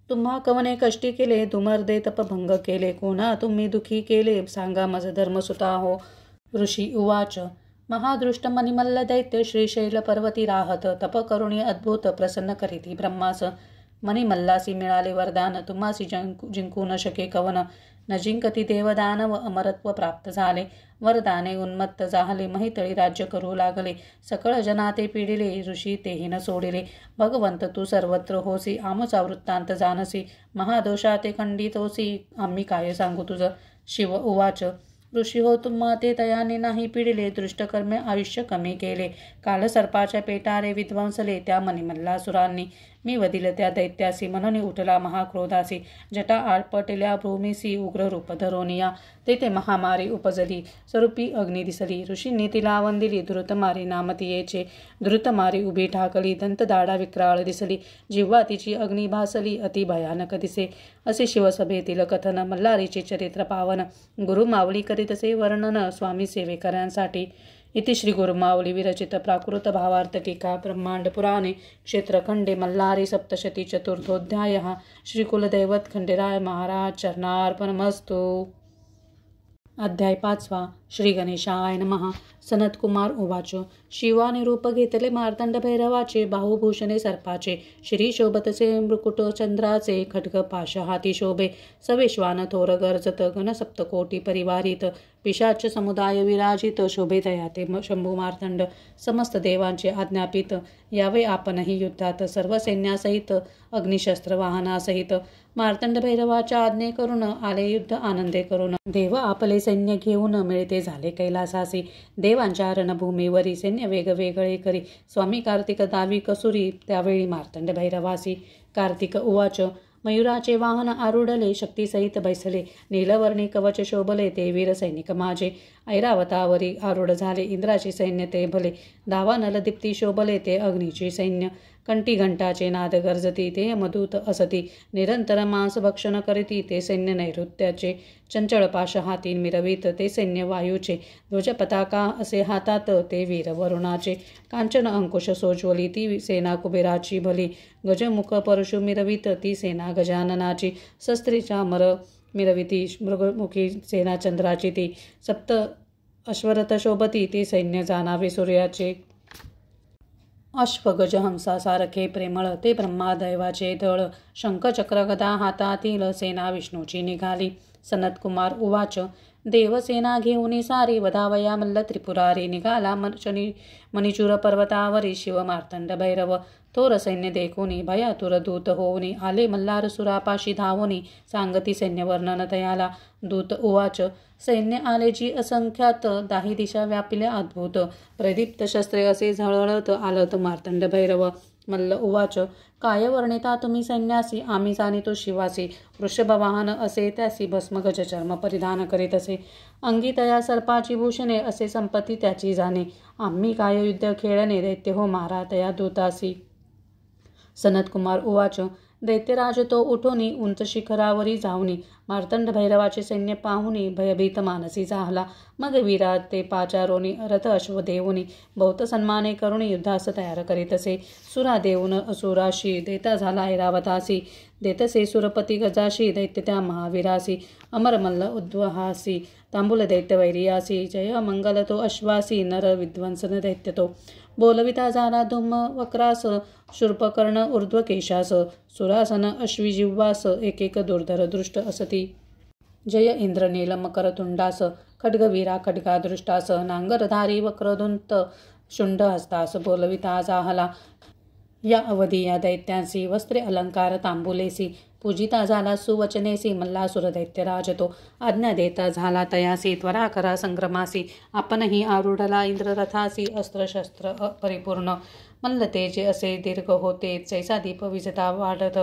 तुम्हा कवने कष्टी केले, दुमर्दे तपभंग केले, कोणा तुम्ही दुखी केले, सांगा मज धर्मसुता हो. ऋषी उवाच, महादृष्ट मणिमल्ल दैत्य श्रीशैल पर्वती राहत, तप करुणी अद्भुत प्रसन्न करीती ब्रह्मास. मणिमल्लासी मिळाले वरदान, तुम्हासी जिंकू न शके कवन, न जिंकती देवदानव, अमरत्व प्राप्त झाले. वरदाने उन्मत्त झाले, महितळी राज्य करू लागले, सकळ जनाते पिडिले, ऋषी तेही न सोडिले. भगवंत तू सर्वत्र होसी, आमचा वृत्तांत जानसी, महादोषाते खंडितोसी, आम्ही काय सांगू तुझ. शिव उवाच, ऋषी हो तुम्हा ते तयाने नाही पिडिले, दृष्टकर्मे आयुष्य कमी केले, काल सर्पाच्या पेटारे विध्वंसले, त्या मणिमल्लासुरांनी. मी वदिल त्या दैत्यासी, मननी उठला महाक्रोधासी, जटा आळपटल्या भूमीसी, उग्र रूप धरोनिया. तेथे महामारी उपजली, स्वरूपी अग्नी दिसली, ऋषींनी तिला वंदिली, धृतमारी नाम तियेचे. धृतमारी उभी ठाकली, दंतदाडा विक्राळ दिसली, जिव्हा तिची अग्नी भासली, अति भयानक दिसे. असे शिवसभेतील कथन, मल्हारीचे चरित्र पावन, गुरुमावली करीतसे वर्णन, स्वामी सेवेकरांसाठी. इति श्री गुरुमावली विरचित प्राकृत भावार्थ टीका ब्रह्मांड पुराणे क्षेत्रखंडे मल्हारी सप्तशती चतुर्थोऽध्यायः. श्री कुलदैवत खंडेराय महाराज चरणार्पणमस्तु. अध्याय 5. श्री गणेशाय नमः. सनतकुमार उवाच, शिवाने रूप घेतले मार्तंड भैरवाचे, बाहुभूषणे सर्पाचे, श्री शोभतसे मृकुट चंद्राचे, खड्ग पाश हाती शोभे, सवेश्वान थोर गर्जत, गण सप्तकोटी परिवारित, पिशाच समुदाय विराजित, शोभे दयाते शंभू मार्तंड, समस्त देवांचे आज्ञापित, यावे आपणही युद्धात, सर्व सैन्यासहित, अग्निशस्त्र वाहनासहित. मार्तंड भैरवाच्या आज्ञे करून आले युद्ध आनंदे करून, देव आपले सैन्य घेऊन मिळते झाले कैलासासी. देवांच्या रणभूमीवरी सैन्य वेगवेगळे करी, स्वामी कार्तिक दावी कसुरी, त्यावेळी मार्तंड भैरवासी. कार्तिक उवाच, मयुराचे वाहन आरूढले, शक्तीसहित बैसले, नीलवर्णी कवच शोभले, ते वीर सैनिक माझे. ऐरावतावरी आरूढ झाले, इंद्राचे सैन्य ते भले, धावा नलदीप्ती शोभले, ते अग्नीचे सैन्य. कंठी घंटाचे नाद गर्जती, ते यमदूत असती, निरंतर मांस भक्षण करीती, ते सैन्य नैऋत्याचे. चंचळ पाश हाती मिरवीत, ते सैन्य वायूचे, ध्वज पताका असे हातात, ते वीर वरुणाचे. कांचन अंकुश सोज्वली, ती सेना कुबेराची भली, गजमुख परशु मिरवीत, ती सेना गजाननाची. शस्त्रीच्या मर मिरविती, मृगमुखी सेना चंद्राची ती. सप्त अश्वरथ शोभती, ते सैन्य जाणावे सूर्याचे. अश्वगज हंसासारखे प्रेमळ, ते ब्रह्मादैवाचे दळ, शंख चक्र गदा हातातील, सेना विष्णूची निघाली. सनत्कुमार उवाच देवसेना घेऊन सारी वधावया मल्ल त्रिपुरारी निघाला मणिचूर पर्वतावरी शिव मार्तंड भैरव थोर सैन्य देखुनी भयातुर दूत होऊनी आले मल्हार सुरापाशी धावोनी सांगती सैन्य वर्णन तयाला दूत उवाच सैन्य आले जी असंख्यात दाही दिशा व्यापिले अद्भुत प्रदीप्त शस्त्रे असे झळहळत आलत मार्तंड भैरव मल्ल उवाच काय वर्णिता तुम्ही सैन्यासी आम्ही जाणितो शिवासी वृषभवाहन असे त्यासी भस्म गजचर्म परिधान करीत असे अंगी तया सर्पाची भूषणे असे संपत्ती त्याची जाणे आम्ही काय युद्ध खेळणे दैत्य हो मारा तया दूतासी सनत्कुमार उवाच दैत्यराज तो उठोनी उंच शिखरावरी जाऊनी मार्तंड भैरवाचे सैन्य पाहुनी भयभीत मानसी जाहला मग वीरा ते पाचारोनी रथ अश्व देऊनी बहुत सन्माने करुणी युद्धास तयार करीत असे सुरा देऊन असुराशी देता झाला ऐरावतासी देतसे सुरपती गजाशी दैत्य त्या महावीरासी अमरमल्ल उद्वहासी तांबूल दैत्य वैरियासी जय मंगल तो अश्वासी नर विध्वंसन दैत्य तो बोलविता झाला धूम वक्रास शूर्पकर्ण ऊर्ध्व केशास सुरासन अश्विजिव्वास एक दुर्धर दृष्ट असती जय इंद्र नील मकरतुंडास खड्गवीरा खड्गादृष्टास नांगरधारी वक्रदुंत शुंड हस्तास बोलविता जाहला या अवधी या दैत्यांसी वस्त्रे अलंकार तांबुलेसी पूजिता झाला सुवचनेसी मल्लासुर दैत्यराज तो आज्ञा देता झाला तयासी त्वरा करा संग्रमासी आपणही आरूढला इंद्ररथासी अस्त्रशस्त्र परिपूर्ण मल्ल तेजे असे दीर्घ होते जैसा दीप विजता वाढत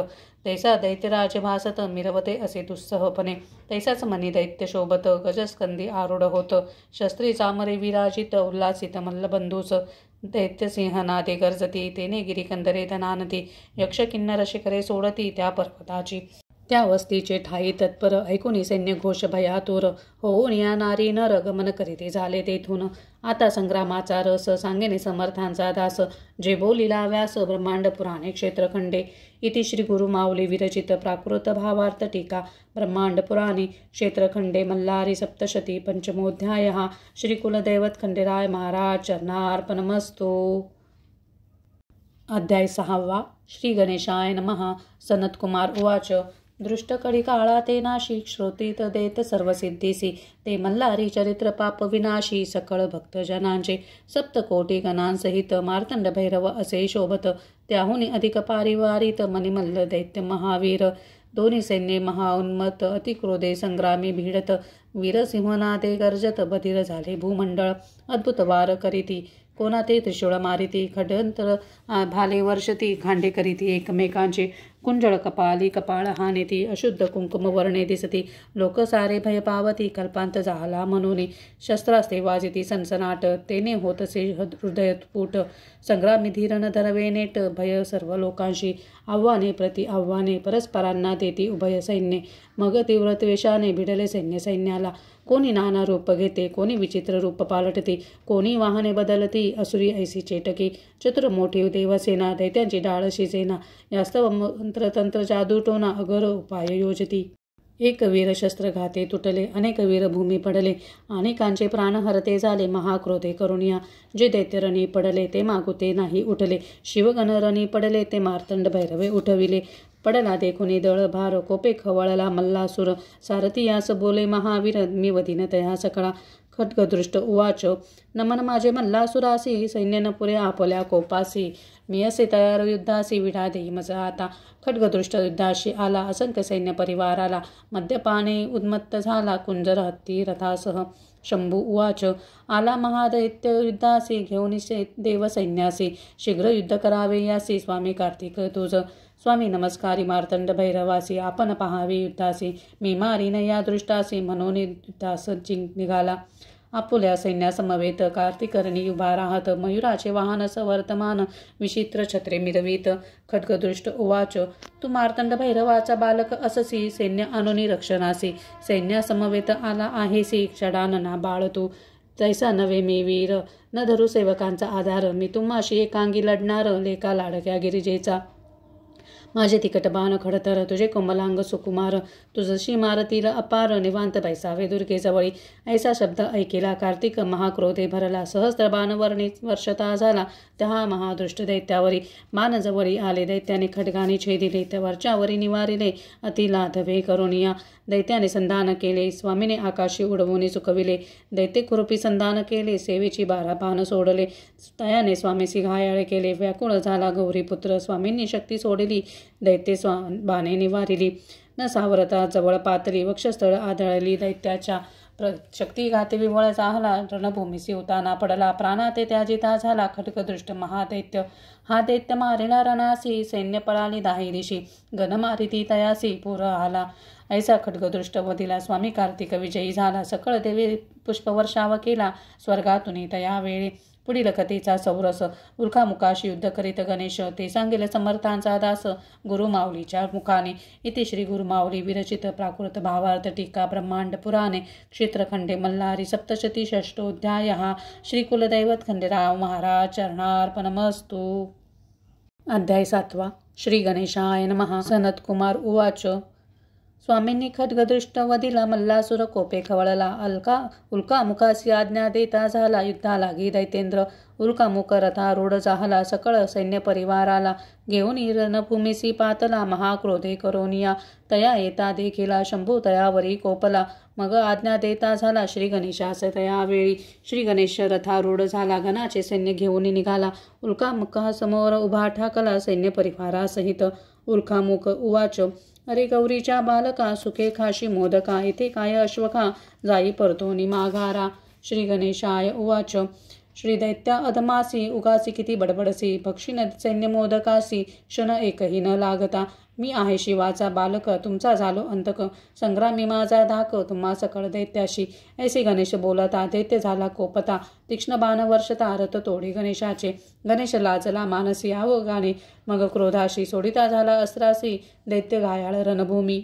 तैसा दैत्यराज भासत मिरवते असे दुस्सहपणे तैसाच मनी दैत्य शोभत गजस्कंदी आरूढ होत शस्त्री चामरे विराजित उल्लासित मल्लबंधूस दैत्यसिंहनादे गर्जती तेने गिरिकंदरे धनानती यक्ष किन्नर शिखरे सोडती त्या पर्वताची त्या वस्तीचे ठाई तत्पर ऐकून सैन्य घोष भयातुर होऊन या नारी नर गमन करीते झाले तेथून आता संग्रामाचा रस सांगेने समर्थांचा दास जे बोलिला व्यास ब्रह्मांड पुराणे क्षेत्रखंडे इति श्री गुरु माऊली विरचित प्राकृत भावार्थ टीका ब्रह्मांड पुराणे क्षेत्रखंडे मल्हारी सप्तशती पंचमोध्याय श्री कुलदैवत खंडेराय महाराज चरणार्पणमस्तु। अध्याय 6 श्री गणेशाय नमः। सनत्कुमार उवाच दृष्टकडी काळा ते नाशी श्रोतीत देत सर्वसिद्धीसी ते मल्हारी चरित्र पाप विनाशी सकळ भक्तजनांचे सप्तकोटी गणांसहित मार्तंड भैरव असे शोभत त्याहुनी अधिक पारिवारित मनिमल्ल दैत्य महावीर दोन्ही सैन्ये महाउन्मत अतिक्रोधे संग्रामी भिडत वीरसिंहनादे गर्जत बधिर झाले भूमंडळ अद्भुत वार करीती कोणा ते त्रिशूळ मारिती खडंतर भाले वर्षती खांडे करीती एकमेकांचे कुंजळ कपाली कपाळ हानेती अशुद्ध कुंकुम वर्णे दिसती लोक सारे भय पावती कल्पांत झाला म्हणून शस्त्रास्ते वाजिती सनसनाट तेने होतसे हृदयस्फुट संग्रामी धीरन धरवे नेट भय सर्व लोकांशी आव्हाने प्रति आव्हाने परस्परांना देती उभय सैन्ये मग तीव्र द्वेषाने भिडले सैन्य सैन्याला कोणी नाना रूप घेते कोणी विचित्र रूप पालटते कोणी वाहने बदलती असुरी ऐसी चेटकी चतुर मोठी देवसेना दैत्यांची डाळशी सेना यास्तव मंत्रतंत्र जादूटोना अगर उपाय योजती एक वीर शस्त्र घाते तुटले अनेक वीर भूमी पडले अनेकांचे प्राण हरते झाले महाक्रोधे करुणिया जे दैत्यरणी पडले ते मागुते नाही उठले शिवगण रणी पडले ते मार्तंड भैरवे उठविले पडला देखुनी दळ भार कोपे खवळला मल्लासुर सारथी यास बोले महावीर मी वदीन तया सकळा खड्गदृष्ट उवाच नमन माझे मल्लासुरासी सैन्य न पुरे आपल्या कोपासी मी असे तयार युद्धासी विढा देई मज आता खड्गदृष्ट युद्धाशी आला असंख्य सैन्य परिवाराला मद्यपाने उन्मत्त झाला कुंजर हत्ती रथासह शंभू उवाच आला महादैत्य युद्धासी घेऊन देव सैन्यासी शीघ्र युद्ध करावे यासी स्वामी कार्तिक तुझ स्वामी नमस्कारी मार्तंड भैरवासी आपण पहावे युद्धासी मी मारीन या दृष्टासी म्हणून युद्धास निघाला आपुल्या सैन्यासमवेत कार्तिकर्णी उभा राहत मयुराचे वाहन वर्तमान विचित्र छत्रे मिरवीत खड्गदृष्ट उवाच तू मार्तंड भैरवाचा बालक अससी सैन्य आणुनी रक्षणासी सैन्यासमवेत आला आहेसी क्षडानना बाळ तू तैसा नवे मी वीर न धरू सेवकांचा आधार मी तुम्हाशी एकांगी लढणार लेका लाडक्या गिरिजेचा माझे तिकट बाण खडतर तुझे कोमलांग सुकुमार तुझशी मारतील अपार निवांत बैसावे दुर्गेजवळी ऐसा शब्द ऐकेला कार्तिक महाक्रोधे भरला सहस्त्र बाणवर्णी वर्षता झाला त्या महादृष्ट दैत्यावरी बाणजवळी आले दैत्याने खड्गाने छेदिले त्या वरच्यावरी निवारिले अतिलाधवे करुणिया दैत्याने संधान केले. स्वामीने आकाशी उडवून चुकविले. दैत्य खुरपी संधान केले. सेवेची 12 पान सोडले. तयाने स्वामीसी घायाळे केले. व्याकुळ झाला गौरीपुत्र. स्वामींनी शक्ती सोडली. दैत्य बाणे निवारिली. न सावरता जवळ पातळी वक्षस्थळ आदळली. दैत्याच्या शक्तिघाती विवळ चाहला. रणभूमीसी उताना पडला. प्राणाते त्याजिता झाला. खड्गदृष्ट महादैत्य हा दैत्य मारिला रणासी. सैन्य पळाली 10 दिशी. गण मारिती तयासी पूर आला. ऐसा खड्गदृष्ट वधिला. स्वामी कार्तिक विजयी झाला. सकळ देवी पुष्पवर्षाव केला. स्वर्गातून तयावेळी पुढील कथेचा सौरस. उल्कामुखाशी युद्ध करीत गणेश. ते सांगेल समर्थांचा दास गुरुमाऊलीच्या मुखाने. इति श्री गुरुमाऊली विरचित प्राकृत भावार्थ टीका ब्रह्मांड पुराणे क्षेत्रखंडे मल्हारी सप्तशती षष्ठोऽध्याय. श्री कुलदैवत खंडेराव महाराज चरणार्पणमस्तु. अध्याय 7. श्री गणेशाय नमः. सनत्कुमार उवाच. स्वामींनी खड्गदृष्ट वधिला. मल्लासुर कोपे खवळला. उल्कामुखासी आज्ञा देता झाला. युद्धा लागी दैतेंद्र. उल्कामुख रथारूढ झाला. सकळ सैन्य परिवाराला घेऊन रणभूमीसी पातला. महाक्रोधे करोनिया तया येता देखिला. शंभू तयावरी कोपला. मग आज्ञा देता झाला श्री गणेशास तयावेळी. श्री गणेश रथारूढ झाला. गणाचे सैन्य घेऊन निघाला. उल्कामुखासमोर उभा ठाकला सैन्य परिवारासहित. उल्कामुख उवाच. अरे गौरीच्या बालका सुखे खाशी मोदका. इथे काय अश्वखा जाई परतोनी माघारा. श्री गणेशाय उवाच. श्री दैत्या अधमासी उगासी किती बडबडसी. भक्षिण सैन्य मोदकासी क्षण एकही न लागता. मी आहे शिवाचा बालक तुमचा झालो अंतक. संग्रामी माझा धाक तुम्हा सकळ दैत्याशी. ऐसे गणेश बोलता दैत्य झाला कोपता. तीक्ष्ण बाण वर्षता रथ तोडी गणेशाचे. गणेश लाजला मानसी अवगाने. मग क्रोधाशी सोडिता झाला अस्त्रासी. दैत्य घायाळ रणभूमी.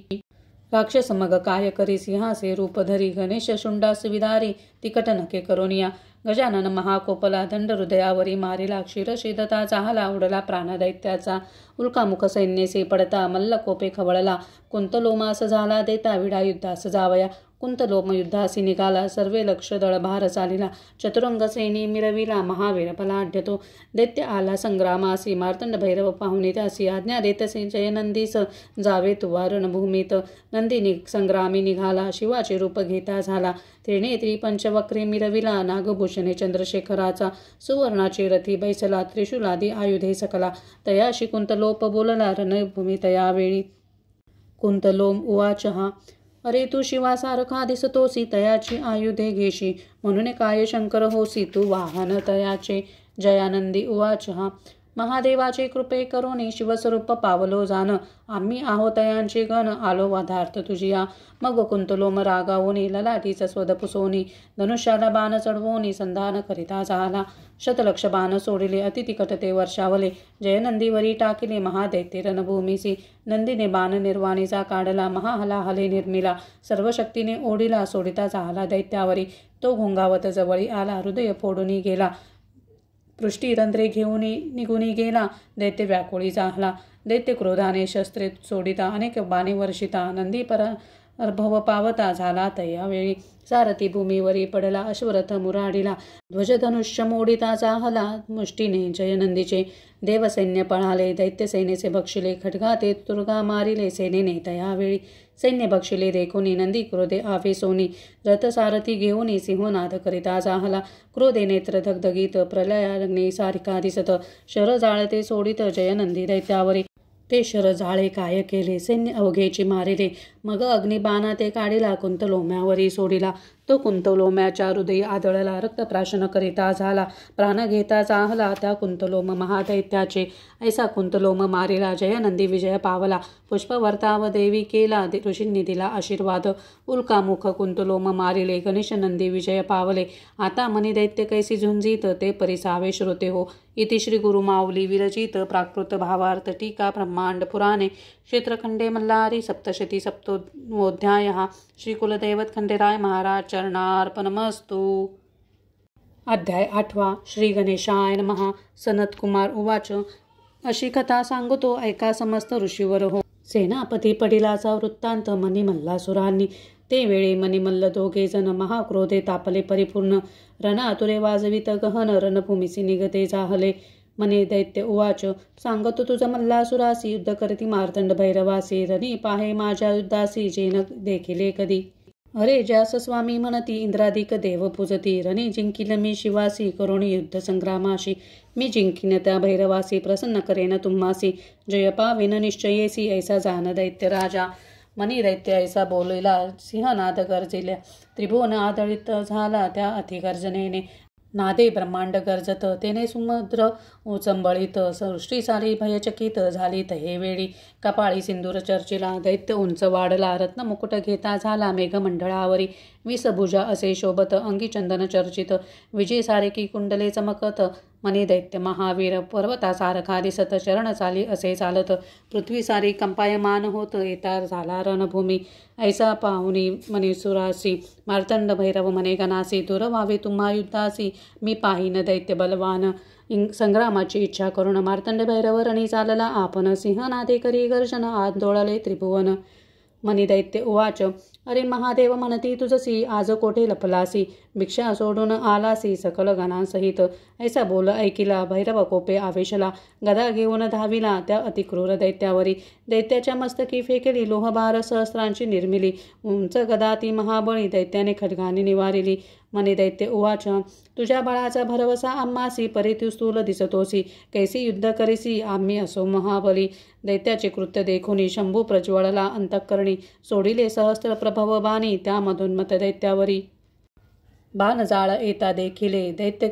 राक्षस मग काय करी सिंहासे रूप धरी. गणेश शुंडास विदारी तिकट नके करोनिया. गजानन महाकोपला. दंड हृदयावरी मारिला. क्षीरशिदता चाहला. उडला प्राण दैत्याचा. उल्कामुख सैन्यसे पडता मल्ल कोपे खवळला. कुंतलोमास झाला देता विडा युद्धास जावया. कुंतलोम युद्धासी निघाला. सर्वे लक्ष दळभार चालिला. चतुरंग सैनी मिरविला. महावीर बलाढ्य तो. दैत्य आला संग्रामासी. मार्तंड भैरव पाहुणे त्यासी. आज्ञा देतसे जयनंदीस जावे तुवा रणभूमीत. नंदी संग्रामी निघाला. शिवाचे रूप घेता झाला. त्रिनेत्री पंचवक्री मिरविला. नागभूषणे चंद्रशेखराचा. सुवर्णाची रथी बैसला. त्रिशूलादी आयुधे सकला. तयाशी कुंतलोप बोलला रणभूमी तयावेळी. कुंतलोम उवाच. अरे तू शिवासारखा दिसतोसी. तयाची आयुधे घेशी. म्हणून काय शंकर होसी. तू वाहन तयाचे. जयानंदी उवाच. महादेवाचे कृपे करोनी शिवस्वरूप पावलो जान. आम्ही आहो तयांचे गण. आलो वाधार्थ तुझिया. मग कुंतलोम रागावोनी. ललाटीचा स्वद पुसोनी. धनुष्याला बाण चढवोनी. संधान करिता झाला. शतलक्ष बाण सोडिले. अतितिकट ते वर्षावले. जयनंदीवरी टाकिले महादैत्य रणभूमीसी. नंदीने बाण निर्वाणीचा काढला. महाहलाहले निर्मिला. सर्व शक्तीने ओढिला. सोडिता झाला दैत्यावरी. तो घोंगावत जवळी आला. हृदय फोडून गेला. पृष्टी रंध्रे घेऊन निघून गेला. दैत्य व्याकुळी झाला. दैत्य क्रोधाने शस्त्रे सोडिता अनेक बाणे वर्षिता. नंदी भव पावता झाला तयावेळी. सारथी भूमीवरी पडला. अश्वरथ मुराडीला. ध्वजधनुष्य मोडिता चाहला मुष्टीने जयनंदीचे. देवसैन्य पळाले. दैत्य सेनेचे भक्षिले. खड्गाते तुर्गा मारिले सेनेने तयावेळी. सैन्य भक्षिले देखोनी. नंदी क्रोधे आवेसोनी. रथसारथी घेऊनी सिंहनाद करिता चाहला. क्रोधे नेत्र धगधगीत. प्रलयाग्नी सारिका दिसत. शर जाळते सोडित जयनंदी दैत्यावरी. ते शर जाळे काय केले. सैन्य अवघेची मारिले. मग अग्निबाणा ते काढिला. कुंतलोम्यावरी सोडिला. तो कुंतलोम्याच्या हृदयी आदळला. रक्तप्राशन करिता झाला. प्राण घेता चाहला त्या कुंतलोम महादैत्याचे. ऐसा कुंतलोम मारिला. जयनंदी विजय पावला. पुष्पवर्ताव देवी केला. ऋषींनी दिला आशीर्वाद. उल्कामुख कुंतलोम मारिले. गणेश नंदी विजय पावले. आता मनी दैत्य कैसी झुंजीत. ते परिसावे श्रोते हो. इति श्री गुरुमाऊली विरचित प्राकृत भावार्थ टीका ब्रह्मांड पुराणे क्षेत्रखंडे मल्हारी सप्तशती सप्तोऽध्याय. श्री कुलदैवत खंडेराय महाराज चरणार्पणमस्तु. अध्याय 8. श्री गणेशाय नमः. सनत्कुमार उवाच. अशी कथा सांगतो ऐका समस्त ऋषीवर हो. सेनापती पडिलाचा वृत्तांत मनिमल्लासुरांनी. ते वेळी मनिमल्ल दोघे जण महाक्रोधे तापले परिपूर्ण. रणआतुरे वाजवित गहन रणभूमीसी निघते जाहले. मने दैत्य उवाच सांगतो तुझं मल्लासुरासी युद्ध करती मार्तंड भैरवासी रणी पाहे माझ्या युद्धासी जेन देखिले कधी. अरे ज्यास स्वामी म्हणती इंद्रादिक देव पूजती रणी जिंकील मी शिवासी करुणी युद्ध संग्रामाशी. मी जिंकीन त्या भैरवासी प्रसन्न करेन तुम्हासी जय पावेन निश्चयेसी ऐसा जान दैत्य राजा. मनी दैत्य ऐसा बोलिला सिंहनाद गर्जिल्या त्रिभुवन आदळित झाला त्या अतिगर्जनेने. नादे ब्रह्मांड गर्जत तेने समुद्र उचंबळीत सृष्टी सारी भयचकित झालीत हे वेळी. कपाळी सिंदूर चर्चिला दैत्य उंच वाढला रत्नमुकुट घेता झाला मेघमंडळावरी. विषभुजा असे शोभत अंगी चंदन चर्चित विजय सारेकी कुंडले चमकत. मनी दैत्य महावीर पर्वतासारखा दिसत चरण चाली असे चालत. पृथ्वी सारी कंपायमान होत येता झाला रणभूमी. ऐसा पाहुनी मनीसुरासी मार्तंड भैरव मने गणासी. दूर व्हावे तुम्हा युद्धासी मी पाहीन दैत्य बलवान. संग्रामाची इच्छा करून मार्तंड भैरव रणी चालला आपण. सिंहनादे करी गर्जन आंदोळले त्रिभुवन. मनी दैत्य उवाच अरे महादेव म्हणती तुझसी आज कोठे लपलासी. भिक्षा सोडून आलासी सकल गणांसहित. ऐसा बोल ऐकिला भैरव कोपे आवेशला. गदा घेऊन धाविला त्या अतिक्रूर दैत्यावरी. दैत्याच्या मस्तकी फेकली लोहभार सहस्रांची निर्मिली. उंच गदा ती महाबळी दैत्याने खड्गाने निवारिली. मनी दैत्य उवाच तुझ्या बळाचा भरवसा आम्हासी परी तू स्थूल दिसतोसी. कैसी युद्ध करीसी आम्ही असो महाबली. दैत्याचे कृत्य देखुनी शंभू प्रज्वळला अंतःकरणी. सोडिले सहस्त्र प्रभव बाणी त्यामधून मत दैत्यावरी. बाण जाळ येता देखिले दैत्य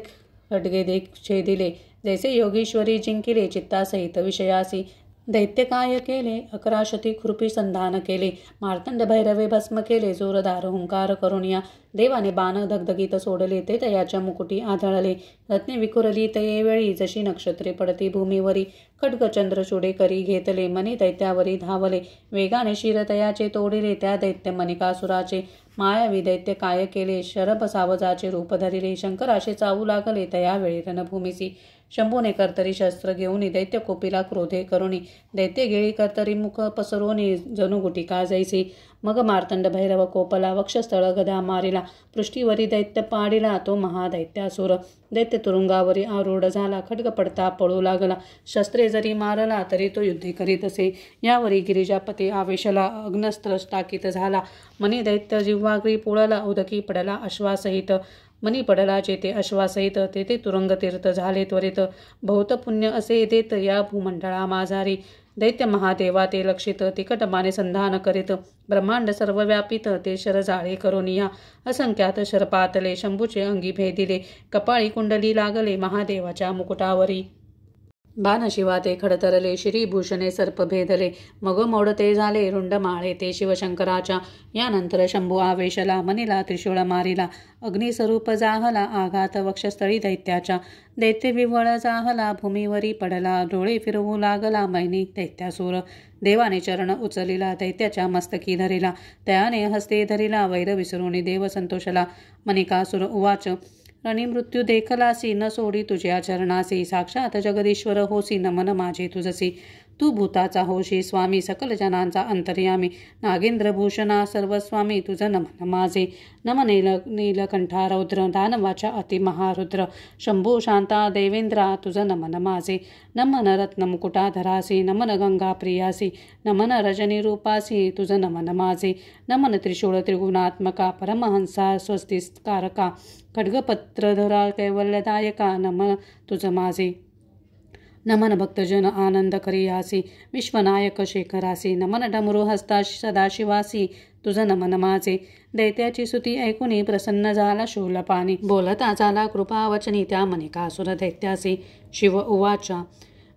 खड्गे छेदिले. जैसे योगीश्वरी जिंकिले चित्तासहित विषयासी. दैत्य काय केले 11 शती खुरपी संधान केले. मार्तंड भैरवे भस्म केले जोरदार हुंकार करुनिया. देवाने बाण धगधगीत सोडले ते तयाच्या मुकुटी आढळले. रत्ने विखुरली तये वेळी जशी नक्षत्रे पडती भूमीवरी. खड्ग चंद्रचूडे करी घेतले मनी दैत्यावरी धावले. वेगाने शिर तयाचे तोडिले त्या दैत्य मनिकासुराचे. मायावी दैत्य काय केले शरभ सावजाचे रूप धरिले. शंकराशे चावू लागले तयावेळी रणभूमीसी. शंभूने कर्तरी शस्त्र घेऊनी दैत्य कोपिला क्रोधे करुणी. दैत्य गेळी कर्तरी मुख पसरोनी जणू गुटिका जैसी. मग मार्तंड भैरव कोपला वक्षस्थळ गदा मारिला. पृष्ठीवरी दैत्य पाडिला तो महादैत्यासुर. दैत्य तुरुंगावरी आरूढ झाला खड्ग पडता पळू लागला. शस्त्रे जरी मारला तरी तो युद्धे करीत असे. यावरी गिरिजापती आवेशला अग्नस्त्र टाकीत झाला. मनी दैत्य जिव्हाग्री पोळला उदकी पडला अश्वासहित. मनी पडला जेथे अश्वासहित तेथे तुरुंग तीर्थ झाले त्वरित. बहुत पुण्य असे देत या भूमंडळा माझारी. दैत्य महादेवा ते लक्षित तिकटमाने संधान करीत. ब्रह्मांड सर्व व्यापित ते शरजाळे करुनिया. असंख्यात शरपातले शंभूचे अंगी भेदिले. कपाळी कुंडली लागले महादेवाच्या मुकुटावरी. बाण शिवा ते खडतरले श्रीभूषणे सर्प भेदले. मग मोडते झाले रुंडमाळे ते शिवशंकराच्या. यानंतर शंभू आवेशला मनीला त्रिशूळ मारिला. अग्निस्वरूप जाहला आघात वक्षस्थळी दैत्याच्या. दैत्य विव्हळ जाहला भूमीवरी पडला. डोळे फिरवू लागला मैनी दैत्यासूर. देवाने चरण उचलिला दैत्याच्या मस्तकी धरिला. त्याने हस्ते धरिला वैर विसरुनी देव संतोषला. मनिकासूर उवाच रणी मृत्यू देखलासी न सोडी तुझ्या चरणासी. साक्षात जगदीश्वर होसी नमन माझे तुझसी. तू भूताचा होशी स्वामी सकल जनांचा अंतर्यामी. नागेंद्र भूषणा सर्वस्वामी तुझं नमन माझे. नमन नीलकंठा रौद्र दानवाच्या अतिमहारुद्र. शंभू शांता देवेंद्रा तुझं नमन माझे. नमन रत्नमुकुटाधरासी नमन गंगा प्रियासी. नमन रजनी रूपासी तुझं नमन माझे. नमन त्रिशूळ त्रिगुणात्मका परमहंसा स्वस्तिकारका. खड्गपत्रधरा कैवल्यदायका नमन तुझ माझे. नमन भक्तजन आनंद करियासी विश्वनायक शेखरासी. नमन डमरू हस्ता सदाशिवासी तुझं नमन माझे. दैत्याची स्तुती ऐकूनी प्रसन्न झाला शूलपाणी. बोलता झाला कृपावचनी त्या मनिकासुर दैत्यासी. शिव उवाचा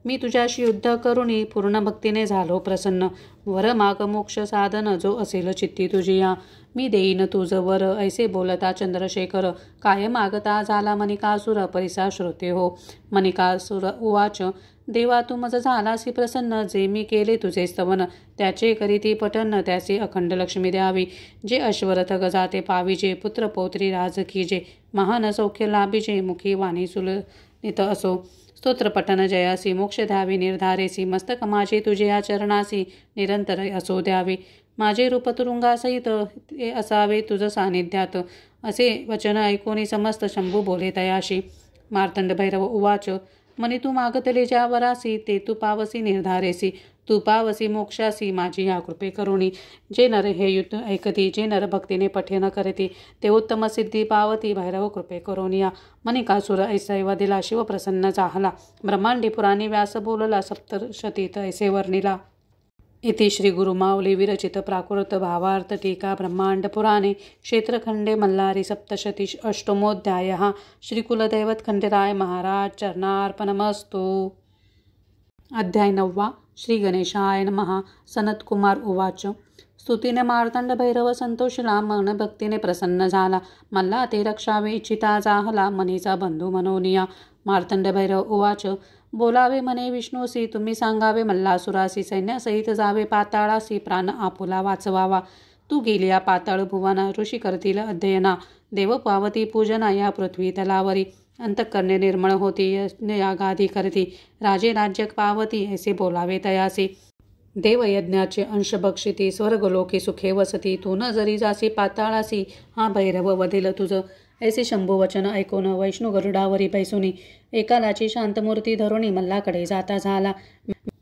मी तुझ्याशी युद्ध करुणी पूर्ण भक्तीने झालो प्रसन्न. वर माग मोक्ष साधन जो असेल चित्ती तुझिया. मी देईन तुझ वर ऐसे बोलता चंद्रशेखर. काय मागता झाला मनिकासुर परिसा श्रोते हो. मनिकासुर उवाच देवा तू मज झालासी प्रसन्न. जे मी केले तुझे स्तवन त्याचे करीती पठन. त्याचे अखंड लक्ष्मी द्यावी. जे अश्वरथ गजाते पाविजे. पुत्र पौत्री राजकीजे. महान सौख्य लाभिजे. मुखी वाणी सुलनित असो. स्तोत्र पठन जयासी मोक्ष द्यावे निर्धारेसी. मस्तक माझे तुझे चरणासी निरंतर असो द्यावे. माझे रूप तुरुंगासहित असावे तुझ सानिध्यात. असे वचन ऐकून समस्त शंभू बोले तयाशी. मार्तंड भैरव उवाच म्हणे तू मागतले ज्या वरासी ते तू पावसी निर्धारेसी, तू पावसी मोक्षासी माझी या कृपे करुणी. जे नर हे युद्ध ऐकती, जे नर भक्तीने पठन करती, ते उत्तम सिद्धी पावती भैरव कृपे करुनिया. मणिकासुर ऐसैव दिला शिव प्रसन्न झाला, ब्रह्मांडी पुराणी व्यास बोलला सप्तशतीत ऐसे वर्णिला. इति श्री गुरुमाऊली विरचित प्राकृत भावार्थ टीका ब्रह्मांड पुराणे क्षेत्रखंडे मल्हारी सप्तशती अष्टमोऽध्यायः. श्री कुलदैवत खंडेराय महाराज चरणार्पणमस्तु. अध्याय 9. श्री गणेशाय नमः. सनत्कुमार उवाच. स्तुतीने मार्तंड भैरव संतोषला, मन भक्तीने प्रसन्न झाला. मल्ला ते रक्षावे इच्छिता जाहला, मनीचा बंधू मनोनिया. मार्तंड भैरव उवाच. बोलावे म्हणे विष्णूसी, तुम्ही सांगावे मल्लासुरासी, सैन्यासहित जावे पाताळासी, प्राण आपुला वाचवावा. तू गेलिया पाताळ भुवना, ऋषी करतील अध्ययना, देव पावती पूजना या पृथ्वी तलावरी. अंतःकरणे निर्मळ होती, यज्ञयागादी करती, राजे राज्य पावती, ऐसे बोलावे तयासी. देवयज्ञाचे अंश बक्षिती, स्वर्गलोकी सुखे वसती, तू न जरी जासी पाताळासी, हा भैरव वधेल तुझ. ऐसे शंभू वचन ऐकून वैष्णू गरुडावरी बैसुनी, एकालाची शांतमूर्ती धरुणी मल्लाकडे जाता झाला.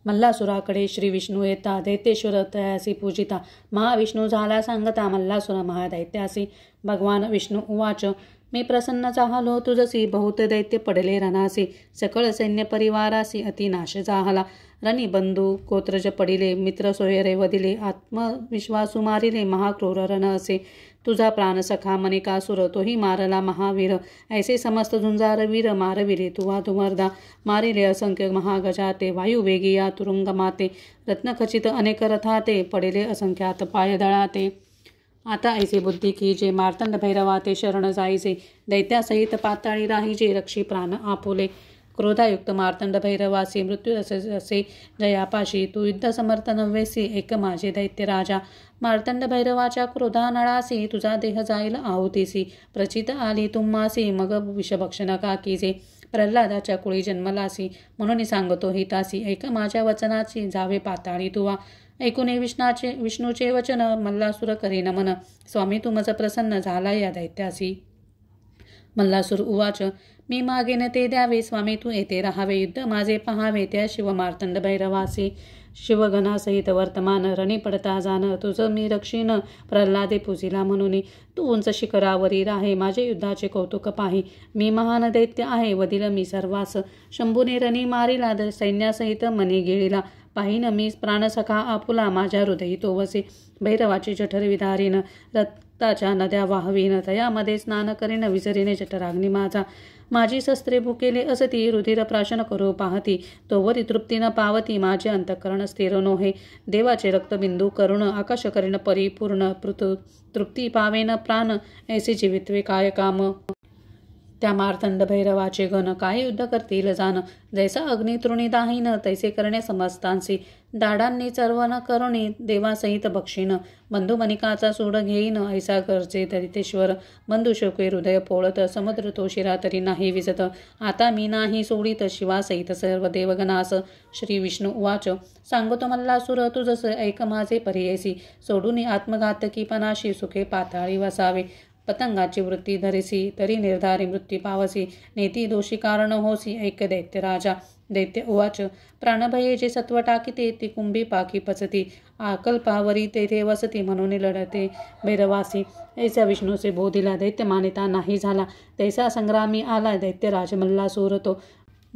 मल्लासुराकडे श्री विष्णू येता, दैत्येश्वर तयासी पूजिता, महाविष्णू झाला सांगता, मल्लासुर महादैत्यासी. भगवान विष्णू उवाच. मी प्रसन्न झालो तुझसी, बहुत दैत्य पडले रणासी, सकळ सैन्य परिवारासी अतिनाश झाला. रणी बंधू गोत्रज पडिले, मित्र सोयरे वदिले, आत्मविश्वासू मारिले, महाक्रूर रण असे. तुझा प्राणसखा मणिकासुर, तोही मारला महावीर. ऐसे समस्त झुंजार वीर मारविले तुवा धुमर्दा, मारिले असंख्य महागजाते, वायुवेगी या तुरुंग माते. रत्नखचित अनेक रथाते, पडिले असंख्यात पायदळाते. आता ऐसे बुद्धी की जे मार्तंड भैरवाते शरण जाईजे, दैत्यासहित पाताळी राहीजे, रक्षी प्राण आपुले. क्रोधायुक्त मार्तंड भैरवासी, मृत्यू असे जयापाशी, तू युद्ध समर्थ नव्हेसी, एक माझे दैत्य राजा. मार्तंड भैरवाच्या क्रोधानळासी, तुझा देह जाईल आहुतीसी, प्रचित आली तुम्हासी, मग विषभक्षण का कीजे. प्रल्हादाच्या कुळी जन्मलासी, म्हणून सांगतो हितासी, ऐक माझ्या वचनाची, जावे पाताळी तुवा. ऐकुने विष्णूचे वचन, मल्लासुर करी नमन, स्वामी तू मज प्रसन्न झाला या दैत्यासी. मल्लासुर उवाच. मी मागेन ते द्यावे, स्वामी तू येथे राहावे, युद्ध माझे पहावे त्या शिव मार्तंड भैरवासी. शिवगणासहित वर्तमान, रणी पडता जाण, तुझं मी रक्षीन, प्रल्हादे पूजिला म्हणून. तू उंच शिखरावरी राहे, माझे युद्धाचे कौतुक पाही, मी महान दैत्य आहे, वदिल मी सर्वास. शंभूने रणी मारिला, सैन्यासहित मनी गिळिला, पाहिन मी प्राणसखा आपुला, माझ्या हृदयी तो वसे. भैरवाची जठर विधारीन, रक्ताच्या नद्या वाहवीन, तयामध्ये स्नान करीन, विसरीने जठराग्नी माझा. माझी शस्त्रे भुकेले असती, रुधिर प्राशन करू पाहती, तोवरी तृप्ती न पावती, माझे अंतःकरण स्थिर नोहे. देवाचे रक्तबिंदू करुण, आकाश करीन परिपूर्ण, तृप्ती पावेन प्राण, ऐसे जीवित्वे काय काम. त्या मार्तंड भैरवाचे गण, काय युद्ध करतील जाण, जैसा अग्नी तृणी दाहीन, तैसे करणे समस्तांसी. दाडांनी चर्वण करुणी, देवासहित बक्षीन, बंधू मणिकाचा सूड घेईन, ऐसा गरजे दैत्येश्वर. बंधू शोके हृदय पोळत, समुद्र तो शिरा तरी नाही विजत, आता मी नाही सोडित, शिवासहित सर्व देवगणास. श्री विष्णू उवाच. सांगतो मल्लासुर तुझस, ऐक माझे पर्ययसी, सोडून आत्मघातकीपणाशी, सुखे पाताळी वसावे. पतंगाची वृत्ती धरिसी, तरी निर्धारी मृत्यू पावसी, नेती दोषी कारण होसी, ऐक दैत्य राजा. दैत्य उवाच. प्राणभये जे सत्व टाकीते, ती कुंभी पाकी पचती, आकल्पावरी तेथे वसती, म्हणून लढते भैरवासी. ऐसा विष्णूचे बोधिला, दैत्य मानिता नाही झाला, तैसा संग्रामी आला, दैत्यराज मल्लासुर तो.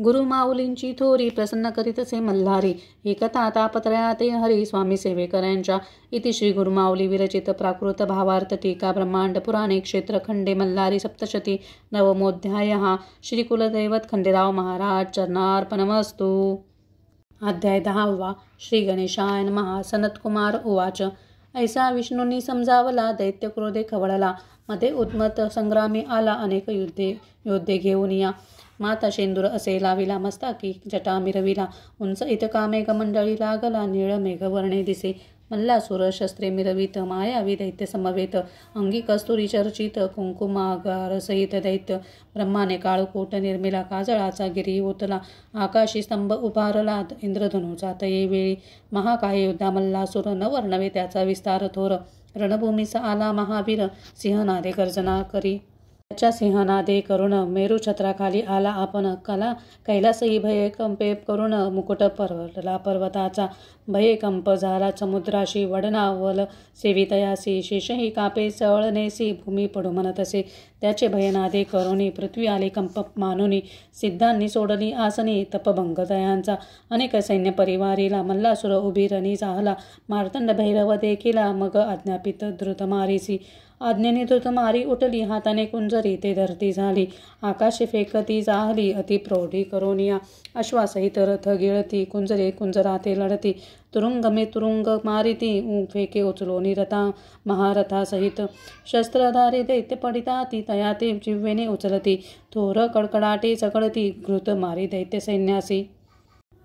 गुरुमाऊलींची थोरी, प्रसन्न करीतसे मल्हारी, ही कथा तापत्रयाते हरी, स्वामी सेवेकरांच्या. इति श्री गुरुमाऊली विरचित प्राकृत भावार्थ टीका ब्रह्मांड पुराणे क्षेत्रखंडे मल्हारी सप्तशती नवमोऽध्यायः. श्री कुलदैवत खंडेराव महाराज चरणार्पणमस्तु. अध्याय 10. श्री गणेशाय नमः. सनत्कुमार उवाच. ऐसा विष्णूंनी समजावला, दैत्य क्रोधे खवळला, मध्ये उद्मत संग्रामी आला, अनेक योद्धे घेऊन या. माता शेंदूर असे लाविला, मस्ताकी जटा मिरविला, उंच इतका मेघमंडळी लागला, निळ मेघवर्णे दिसे. मल्लासुर शस्त्रे मिरवित, मायावी दैत्य समवेत, अंगी कस्तुरी चर्चित, कुंकुमागार सहित दैत्य. ब्रह्माने काळकोट निर्मिला, काजळाचा गिरी ओतला, आकाशी स्तंभ उभारला, इंद्रधनुचा तये वेळी. महाकाय योद्धा मल्लासुर, नवर नवे त्याचा विस्तार थोर, रणभूमीस आला महावीर, सिंहनादे गर्जना करी. त्याच्या सिंहनादे करुण मेरू छत्राखाली आला आपण कैलासही भये कंपे करुण मुकुट पर्वतला पर्वताचा भये कंप झाला समुद्राशी वडनावल सेवितयासी शेषही कापे चळनेसी भूमी पडू म्हणतसे त्याचे भयनादे करुणी पृथ्वी आली कंप मानुनी सिद्धांनी सोडली आसनी तपभंग दयांचा अनेक सैन्य परिवारीला मल्लासुर उभी रणी झाला मार्तंड भैरव देखीला मग आज्ञापित द्रुत मारीसी आज्ञेने द्रुतमारी उठली हाताने कुंजरी ते धरती झाली आकाशे फेकती जाहली अति प्रौढी करोनिया अश्वासहित रथ गिळती कुंजरे कुंजराते लढती तुरुंग मे तुरुंग मारिती फेके उचलोनी रथा महारथासहित शस्त्रधारी दैत्य पडिता ती तया ते जिव्वेने उचलती थोर कडकडाटे चकडती घृत मारी दैत्य सैन्यासी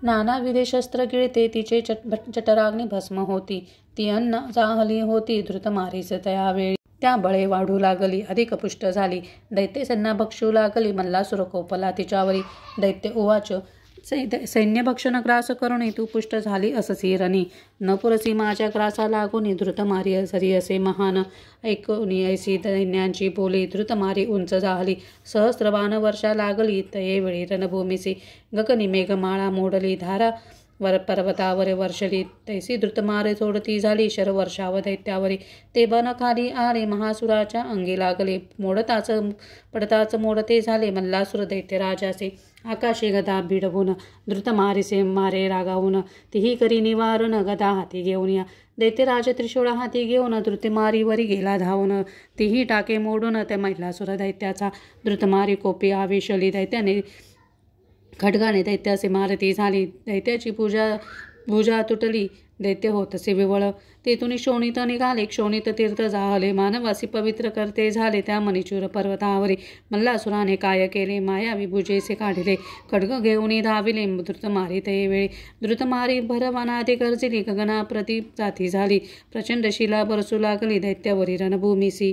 नानाविधे शस्त्र गिळते तिचे जठराग्नी भस्म होती ती अन्न जाहली होती द्रुत मारीस त्यावेळी त्या बळे वाढू लागली अधिक पुष्ट झाली दैत्य सैन्य भक्षू लागली मल्लासुर कोपला तिच्यावरी दैत्य उवाच सैन्य भक्षण ग्रास करुणी तू पुष्ट झाली अससी रणी न पुरसी माझ्या ग्रासा लागुनी द्रुतमारी झरी असे महान ऐकुनी ऐसी सैन्यांची बोली द्रुतमारी उंच जाहली सहस्रबाण वर्षा लागली तये वेळी रणभूमीसी गगनी मेघमाळा मोडली धारा पर्वतावर वर्षली तैसी द्रुतमारे सोडती झाली शरवर्षाव दैत्यावरी ते बन खाली आले महासुराच्या अंगी लागले मोडताच पडताच मोडते झाले मल्लासुर दैत्य राजाचे आकाशी गदा भिडवून द्रुतमारीसे मारे रागावून तीही करी निवारण गदा हाती घेऊन या दैत्यराज त्रिशूळ हाती घेऊन द्रुतमारीवरी गेला धावून तीही टाके मोडून त्या मल्लासुर दैत्याचा द्रुतमारी कोपी आवेशली दैत्याने खड्गाने दैत्याचे मारती झाली दैत्याची भुजा तुटली दैत्य होतसे विवळ तेथून शोणित निघाले क्षोणित तीर्थ जाहले मानवासी पवित्र करते झाले त्या मणिचूर पर्वतावरी मल्लासुराने काय केले मायावी भुजेसे काढले खड्ग घेऊन धाविले द्रुतमारी ते वेळी द्रुतमारी भरवनादे गर्जिली गगनाप्रती जाती झाली प्रचंड शिला बरसू लागली दैत्यावरी रणभूमीसी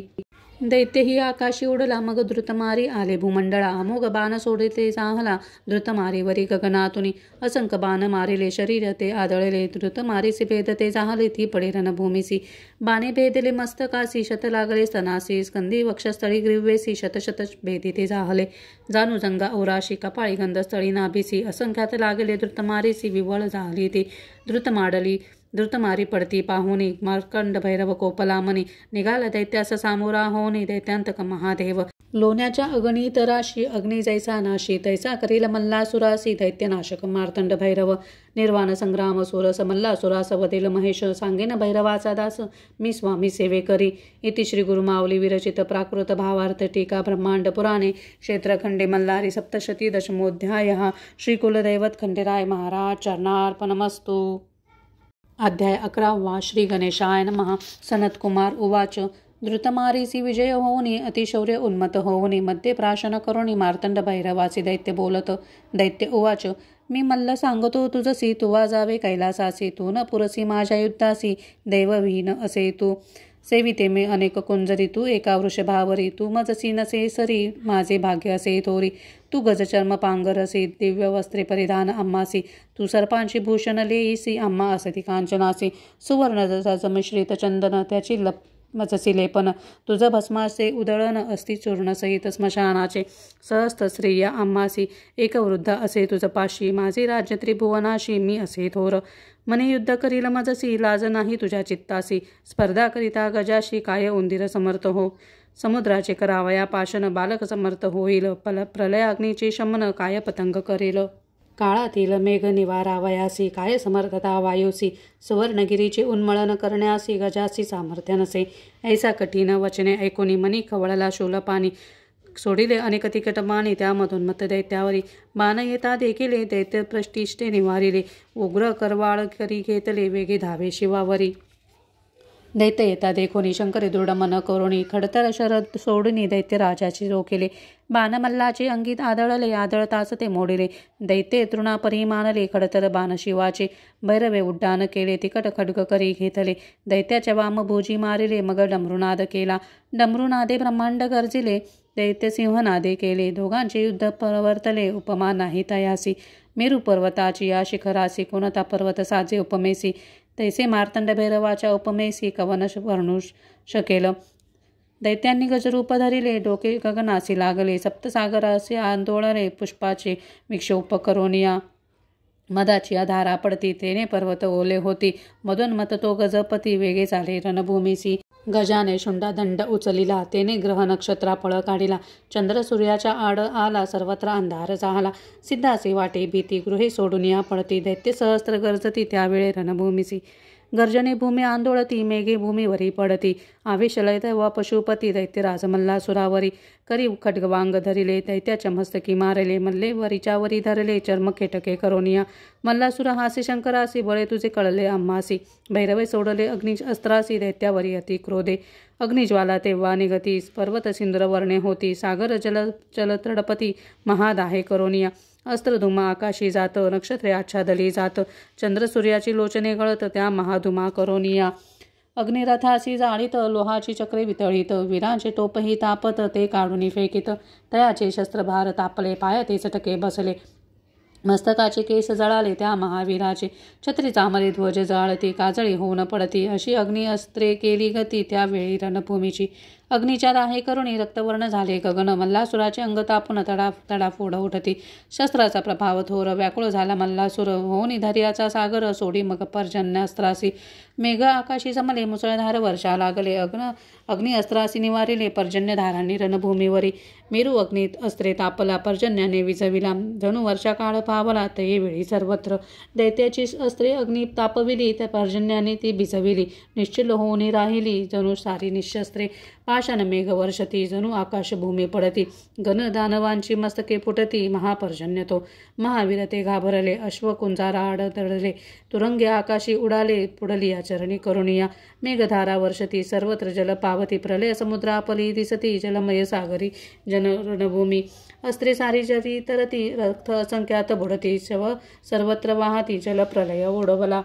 दैत्य ही आकाशी उडला मग द्रुतमारी आले भूमंडळा अमोघ बाण सोडते जाहला द्रुतमारीवरी गगनातुनी असंख्य बाण मारिले शरीर ते आदळले द्रुतमारीसी भेदते जाहले ती पडे रणभूमीसी बाणे भेदले मस्तकासी शत लागले स्तनासी स्कंदी वक्षस्थळी ग्रीवेसी शतशत भेदिते जाहले जाणू जंगा ओराशी कपाळी गंधस्थळी नाभिसी असंख्यात लागले द्रुतमारीसी विवळ जाहली ती द्रुतमारी पडती पाहुनी मार्कंड भैरव कोपलामनी निघाला दैत्यास सामोरा होनी दैत्यांतक महादेव लोण्याच्या अगणित राशी अग्नी जैसा नाशी तैसा करील मल्लासुरासी दैत्यनाशक मार्तंड भैरव निर्वाण संग्राम सुरस मल्लासुरास वदेल महेश सांगेन भैरवाचा दास मी स्वामी सेवे करी इति श्री गुरुमावली विरचित प्राकृत भावार्थ टीका ब्रह्मांड पुराणे क्षेत्रखंडे मल्लारी सप्तशती दशमोध्याय श्री कुलदैवत खंडेराय महाराज चरणार्पणमस्तु। अध्याय 11 श्री गणेशाय नमः। सनत्कुमार उवाच द्रुतमारीसी विजय होऊनी अतिशौर्य उन्मत होऊनी मध्ये प्राशन करुणी मार्तंड भैरवासी दैत्य बोलत दैत्य उवाच मी मल्ल सांगतो तुझसी तुवा जावे कैलासासी तू न पुरसी माझ्या युद्धासी देवविहीन असे तू सेविते मे अनेक कुंजरी तू एका वृषभावरी तू मजसी नसे सरी माझे भाग्य असे थोरी तू गजचर्म पांगरसी दिव्य वस्त्रे परिधान आम्हासी तू सर्पांची भूषण लेईसी आम्हा असती कांचनासी सुवर्ण जसाच मिश्रित चंदन त्याची मजसी लेपन तुझ भस्मासे उदळण असती चूर्णसहित स्मशानाचे सहस्त्र स्त्रिया आम्हासी एक वृद्ध असे तुझ पाशी माझे राज्य त्रिभुवनाशी मी असे थोर मने युद्ध करील मजसी लाज नाही तुझ्या चित्तासी स्पर्धा करिता गजाशी काय उंदीर समर्थ हो समुद्राचे करावया पाशन बालक समर्थ होईल प्रलयाग्नीचे शमन काय पतंग करेल काळातील मेघ निवारावयासी काय समर्थता वायुसी सुवर्णगिरीचे उन्मळन करण्यासी गजासी सामर्थ्य नसे ऐसा कठीण वचने ऐकुनी मनी खवळला शूलपानी सोडिले अनेक तिकटमाने त्यामधून मत दैत्यावरी बाण येता देखिले दैत्य प्रतिष्ठे निवारिले उग्र करवाळ करी घेतले वेगे धावे शिवावरी दैत्य येता देखोनी शंकरी दृढ मन करुणी खडतर शरद सोडणी दैत्य राजाची रोखिले बाण मल्लाचे अंगीत आदळले आदळताच ते मोडिले दैत्य तृणापरी मानले खडतर बाण शिवाचे भैरवे उड्डाण केले तिकट खड्ग करी घेतले दैत्याच्या वामभुजी मारिले मग डमरुनाद केला डमरुनादे ब्रह्मांड गर्जिले दैत्य सिंहनादे केले दोघांचे युद्ध परवर्तले उपमा नाही तयासी मेरू पर्वताची या शिखरासी कोणता पर्वत साजे उपमेसी तैसे मार्तंड भैरवाच्या उपमेसी कवन वर्णू शकेल दैत्यांनी गजरूप धरिले, डोके गगनासी लागले, सप्तसागरासी आंदोळले, पुष्पाचे विक्षोभ करोनिया मदाची धारा पडती, तेने पर्वत ओले होती, मधोन्मत तो गजपती वेगे चाले रणभूमीसी. गजाने शुंडा दंड उचलिला, तेने ग्रह नक्षत्रा पळ काढिला, चंद्र सूर्याच्या आड आला, सर्वत्र अंधार झाला, सिद्धासी वाटे भीती, गृहे सोडून या पडती, दैत्य सहस्त्र गरजती त्यावेळे रणभूमीसी. गर्जने भूमी आंदोळती, मेघे भूमीवरी पडती, आवेशलय तेव्हा पशुपती, दैत्यराज मल्लासुरावरी करी खड्गवांग धरिले, दैत्याच्या मस्तकी मारले, मल्ले वरीच्या वरी धरले, चर्म खेटके करोनिया. मल्लासुरा हासी शंकरासी, बळे तुझे कळले आम्हासी, भैरवे सोडले अग्नी अस्त्रासी, दैत्यावरी अति क्रोधे, अग्निज्वाला तेव्हा निगती, पर्वत सिंधुर वर्णे होती, सागर जल तडपती, महादाहे करोनिया. अस्त्रधुमा आकाशी जात, नक्षत्रे आच्छादली जात, चंद्र सूर्याची लोचने गळत, त्या महाधुमा करोनिया. अग्निरथासी जाळीत, लोहाची चक्रे वितळीत, वीरांचे टोपही तापत, ते काढून फेकीत, तयाचे शस्त्रभार तापले, पायाते चटके बसले, मस्तकाचे केस जळाले त्या महावीराचे, छत्री चामरे ध्वज जाळती, काजळी होऊन पडती, अशी अग्नी अस्त्रे केली गती त्यावेळी रणभूमीची. अग्नीच्या दाहे करुणी रक्तवर्ण झाले गगन, मल्लासुराचे अंग तापून तडाफोड उठती, शस्त्राचा प्रभाव थोर व्याकुळ झाला मल्लासुर, होऊन धैर्याचा सागर सोडी मग पर्जन्यास्त्रासी, मेघ आकाशी जमले, मुसळधार वर्षा लागले, अग्नी अस्त्रासी निवारिले, पर्जन्यधारांनी रणभूमीवरी, मेरू अग्नीत अस्त्रे तापला, पर्जन्याने विझविला, धनु वर्षा काळ पावला, ते वेळी सर्वत्र दैत्याची अस्त्रे अग्नी तापविली, त्या पर्जन्याने ती भिजविली, निश्चल होऊन राहिली जणू सारी निशस्त्रे, पाषाण मेघ वर्षती, जणू आकाश भूमी पडती, गण दानवांची मस्तके फुटती, महापर्जन्य तो, महावीर ते घाबरले, अश्वकुंजारा आड दडले, तुरंगे आकाशी उडाले, पुढली चरणी करुणिया, मेघधारा वर्षती, सर्वत्र जल पावती, प्रलय समुद्रापली दिसती, जलमय सागरी रणभूमी, अस्त्रे सारी जरी तरती, रक्त असंख्यात बुडती, सर्वत्र वाहती, जलप्रलय ओढवला,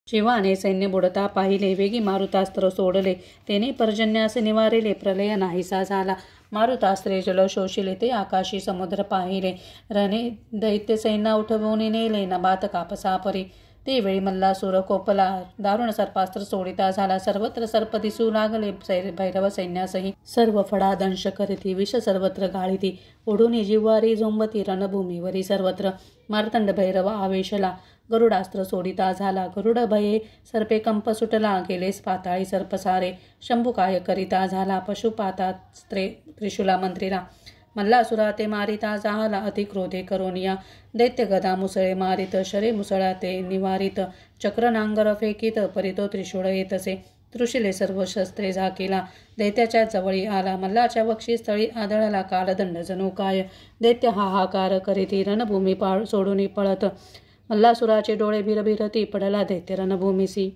शिवाने सैन्य बुडता पाहिले, वेगी मारुतास्त्र सोडले, तेने पर्जन्यास निवारिले, प्रलय नाहीसा झाला, मारुतास्त्रे जल शोषिले, ते आकाशी समुद्र पाहिले, रणे दैत्य सैन्य उठवून नेले, नबात कापसा परी, ते वेळी मल्लासुर कोपला, दारुण सर्पास्त्र सोडिता झाला, सर्वत्र सर्प दिसू लागले, भैरव सैन्यासही सर्व फडा दंश करीती, विष सर्वत्र गाळीती, ओढून जिव्हारी झोंबती, रणभूमीवरी सर्वत्र मार्तंड भैरव आवेशला, गरुडास्त्र सोडिता झाला, गरुड भये सर्पे कंप सुटला, गेलेस पाताळी सर्प सारे, शंभू काय करिता झाला, पशुपातास्त्रे त्रिशूला मंत्रिला, मल्लासुरा ते मारिता झाला, अति क्रोधे करोनिया, दैत्य गदा मुसळे मारित, शरे मुसळा ते निवारित, चक्र नांगर फेकीत, परितो त्रिशूळ येतसे, त्रुशिले सर्व शस्त्रे झाकीला, दैत्याच्या जवळी आला, मल्लाच्या वक्षी स्थळी आदळला, कालदंड जणू काय, दैत्य हाहाकार करीती, रणभूमी सोडून पळत, मल्लासुराचे डोळे भिरभिरती, पडला दैत्य रणभूमीसी.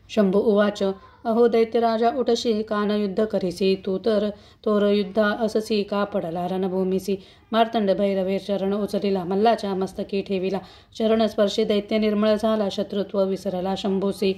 शंभू उवाच, अहो दैत्यराजा उठशी, कान युद्ध करीसी, तू तर तोर युद्धा अससी, का पडला रणभूमीसी. मार्तंड भैरवे चरण उचलिला, मल्लाच्या मस्तकी ठेविला, चरणस्पर्शी दैत्य निर्मळ झाला, शत्रुत्व विसरला शंभूसी.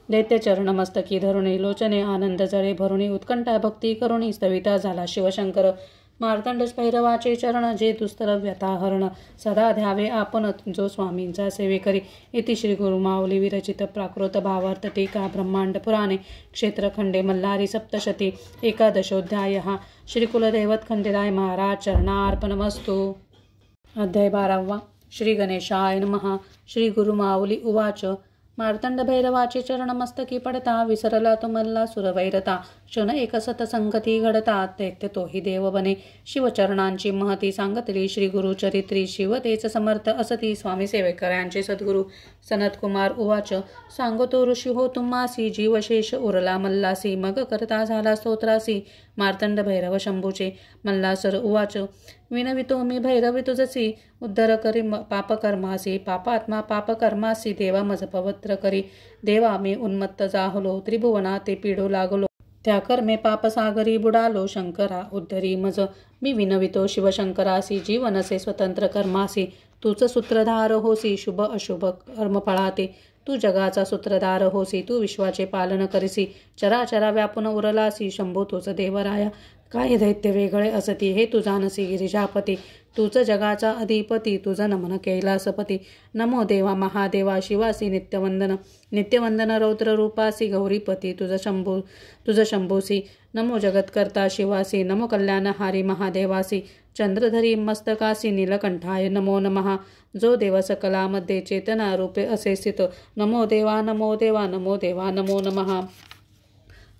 दैत्य चरण मस्तकी धरुणी, लोचने आनंद जळे भरुणी, उत्कंठा भक्ती करुणी, स्तविता झाला शिवशंकर. मार्तंड भैरवाचे चरण, जे दुस्तर व्यथा हरण, सदा ध्यावे आपण, जो स्वामींचा सेवेकरी. इति श्री गुरुमाऊली विरचित प्राकृत भावार्थ टीका ब्रह्मांड पुराणे क्षेत्रखंडे मल्हारी सप्तशती एकादशोध्याय. श्री कुलदैवत खंडेराय महाराज चरणार्पणमस्तु. अध्याय 12. श्री गणेशाय नमः. श्री गुरुमाऊली उवाच, मार्तंड भैरवाचे चरण मस्तकी पडता, विसरला तो मल्लासुर वैरता, क्षण एक सतसंगती घडता, दैत्य तोही देव बने. शिवचरणांची महती सांगतली श्री गुरुचरित्री, शिव तेच समर्थ असती, स्वामी सेवेकरांचे सद्गुरु. सनतकुमार उवाच, सांगतो ऋषी हो तुम्हासी, जीवशेष उरला मल्लासी, मग करता झाला स्तोत्रासी, मार्तंड भैरव शंभूचे. मल्लासुर उवाच, विनवितो मी भैरवी तुझसी, उद्धर करी पापकर्मासी, पापात्मा पापकर्मासी, देवा मज पवित्र करी. देवा मी उन्मत्त जाहलो, त्रिभुवना ते पिडू लागलो, त्या कर्मे पापसागरी बुडालो, शंकरा उद्धरी मज. मी विनवितो शिवशंकरासी, जीवनसे स्वतंत्र कर्मासी, तूच सूत्रधार होसी, शुभ अशुभ कर्मफळाते. तू जगाचा सूत्रधार होसी, तू विश्वाचे पालन करिसी, चराचरा व्यापून उरलासी, शंभू तूच देवराया. काय दैत्य वेगळे असती, हे तू जानसी गिरिजापती. तूच जगाचा अधिपती, तुझ नमन कैलासपती. नमो देवा महादेवा शिवासी नित्यवंदन. नित्यवंदन रौद्र रूपासी गौरीपती, तुझ शंभूसी. नमो जगत्कर्ता शिवासी, नमो कल्याणहारी महादेवासी. चंद्रधरी मस्तकासी नीलकंठाय नमो नमः. जो देव सकलामध्ये चेतना रूपे असे स्थित. नमो देवा नमो देवा नमो देवा नमो नमः.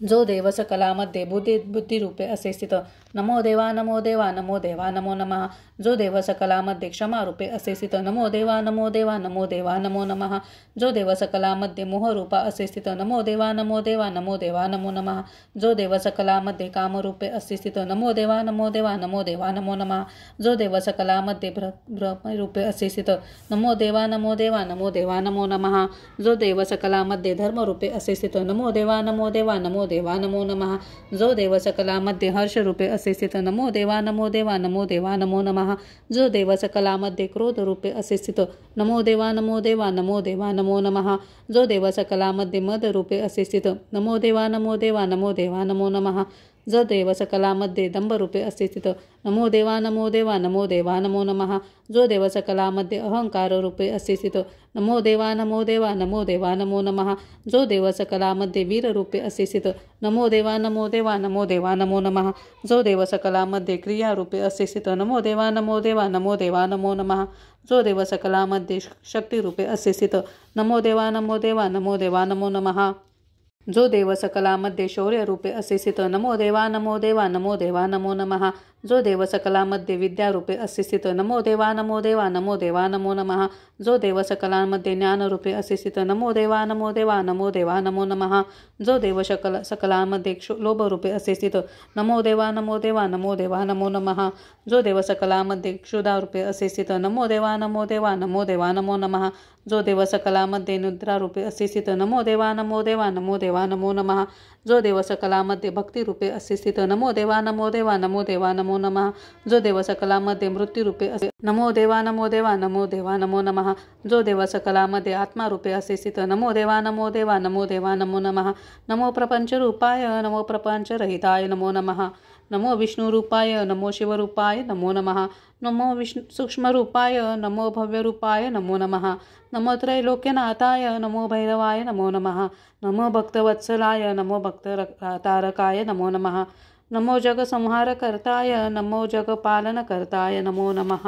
जो देव सकलामध्ये बुद्धिरूपे असे स्थित. नमो देवा नमो देवा नमो देवा नमो नमः. जो देव सकलामध्ये क्षमारूपे असे स्थित. नमो देवा नमो देवा नमो देवा नमो नमः. जो देव सकलामध्ये मोहरूपा असे स्थित. नमो देवा नमो देवा नमो देवा नमो नमः. जो देव सकलामध्ये कामरूपे असे स्थित. नमो देवा नमो देवा नमो देवा नमो नमः. जो देव सकलामध्ये ब्रह्मरूपे असे स्थित. नमो देवा नमो देवा नमो देवा नमो नमः. जो देव सकलामध्ये धर्मरूपे असे स्थित. नमो देवा नमो देवा नमो देवा नमो नमः. जो देव सकलामध्ये हर्षरूपे असे स्थित. नमो देवा नमो देवा नमो देवा नमो नमः. जो देव सकलामध्ये क्रोध रूपे असे स्थित. नमो देवा नमो देवा नमो देवा नमो नमः. जो देव सकलामध्ये मद रूपे असे स्थित. नमो देवा नमो देवा नमो देवा नमो नमः. जो देव सकलामध्ये दंभरूपे असे स्थित. नमो देवा नमो देवा नमो देवा नमो नमः. जो देव सकलामध्ये अहंकार रूपे असे स्थित. नमो देवा नमो देवा नमो देवा नमो नमः. जो देव सकलामध्ये वीर रूपे असे स्थित. नमो देवा नमो देवा नमो देवा नमो नमः. जो देव सकलामध्ये क्रिया रूपे असे स्थित. नमो देवा नमो देवा नमो देवा नमो नमः. जो देव सकलामध्ये शक्ती रूपे असे स्थित. नमो देवा नमो देवा नमो देवा नमो नमः. जो देव सकलामध्ये शौर्य रूपे असे स्थित. नमो देवा नमो देवा नमो देवा नमो नमः. जो देव सकलामध्ये विद्यारूपे असे स्थित. नमो देवा नमो देवा नमो देवा नमो नमः. जो देव सकलामध्ये ज्ञानरूपे असे स्थित. नमो देवा नमो देवा नमो देवा नमो नमः. जो देव सकलामध्ये लोभरूपे असे स्थित. नमो देवा नमो देवा नमो देवा नमो नमः. जो देव सकलामध्ये क्षुधारूपे असे स्थित. नमो देवा नमो देवा नमो देवा नमो नमः. जो देव सकलामध्ये निद्रारूपे असे स्थित. नमो देवा नमो देवा नमो देवा नमो नमः. जो देव सकलामध्ये भक्तिरूपे असे स्थित. नमो देवा नमो देवा नमो देवा नमो नमः. जो देव सकलामध्ये मृत्यूरूपे असे. नमो देवा नमो देवा नमो देवा नमो नमः. जो देव सकलामध्ये आत्मारूपे असे स्थित. नमो देवा नमो देवा नमो देवा नमो नमः. नमो प्रपंचरूपाय नमो प्रपंचरहिताय नमो नमः. नमो विष्णुरूपाय नमो शिवरूपाय नमो नमः. नमो सूक्ष्मरूपाय नमो भव्यरूपाय नमो नमः. नमो त्रैलोक्यनाथाय नमो भैरवाय नमो नमः. नमो भक्तवत्सलाय नमो भक्ततारकाय नमो नमः. नमो जगसंहारकर्ताय नमो जगपालनकर्ताय नमो नमः.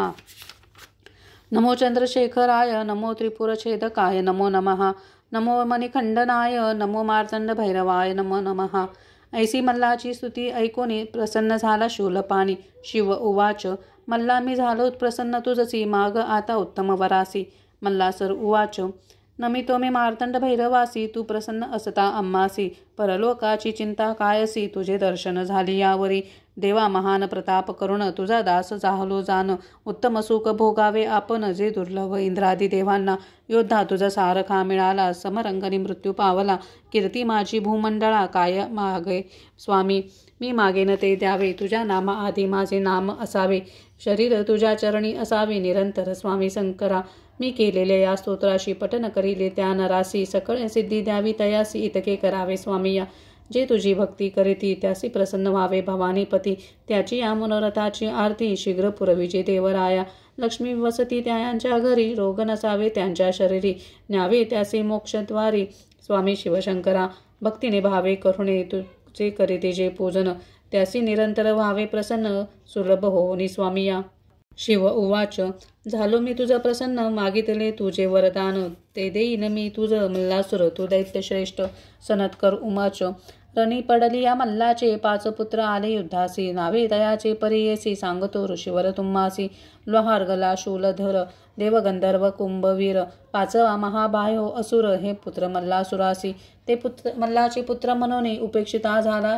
नमो चंद्रशेखराय नमो त्रिपुरछेदकाय नमो नमः. नमो मणिखंडनाय नमो मार्तंडभैरवाय नमो नमः. ऐसी मल्लाची स्तुती ऐकोनी प्रसन्न झाला शूलपाणी. शिव उवाच, मल्ला मी झालो प्रसन्न तुझसी, माग आता उत्तम वरासी. मल्लासर उवाच, नमितो मी मार्तंड भैरवासी, तू प्रसन्न असता आम्हासी. परलोकाची चिंता कायसी, तुझे दर्शन झाली यावरी. देवा महान प्रताप करुण, तुझा दास झालो जाण. उत्तम सुख भोगावे आपण, जे दुर्लभ इंद्रादी देवांना. योद्धा तुझा सारखा मिळाला, समरंगणी मृत्यू पावला. कीर्ती माझी भूमंडळा, काय मागे स्वामी. मी मागेन ते द्यावे, तुझ्या नामा आधी माझे नाम असावे. शरीर तुझ्या चरणी असावे निरंतर स्वामी शंकरा. मी केलेले या स्तोत्राशी पठन करिले त्या नरासी. सकळ सिद्धी द्यावी तयासी, इतके करावे स्वामी या. जे तुझी भक्ती करीती त्यासी प्रसन्न व्हावे भवानीपती. त्याची या मनोरथाची आरती शीघ्र पुरविजे देवराया. लक्ष्मी वसती त्यांच्या घरी, रोग नसावे त्यांच्या शरीरी. न्यावे त्याचे मोक्षद्वारी स्वामी शिवशंकरा. भक्तीने भावे करुणे तुझे करीते जे पूजन, त्यासी निरंतर व्हावे प्रसन्न सुलभ होनी स्वामी या. शिव उवाच, झालो मी तुझ प्रसन्न, मागितले तुझे वरदान. ते देईन मी तुझ मल्लासुर, तू दैत्यश्रेष्ठ. सनत्कर उमाच, रणी पडली या मल्लाचे, 5 पुत्र आले युद्धासी. नावे दयाचे परियेसी, सांगतो ऋषीवर तुम्हासी. लोहार गला शूलधर, देवगंधर्व कुंभवीर. 5वा महाबाह्यो असुर, हे पुत्र मल्लासुरासी. ते मल्लाचे पुत्र म्हणून उपेक्षिता झाला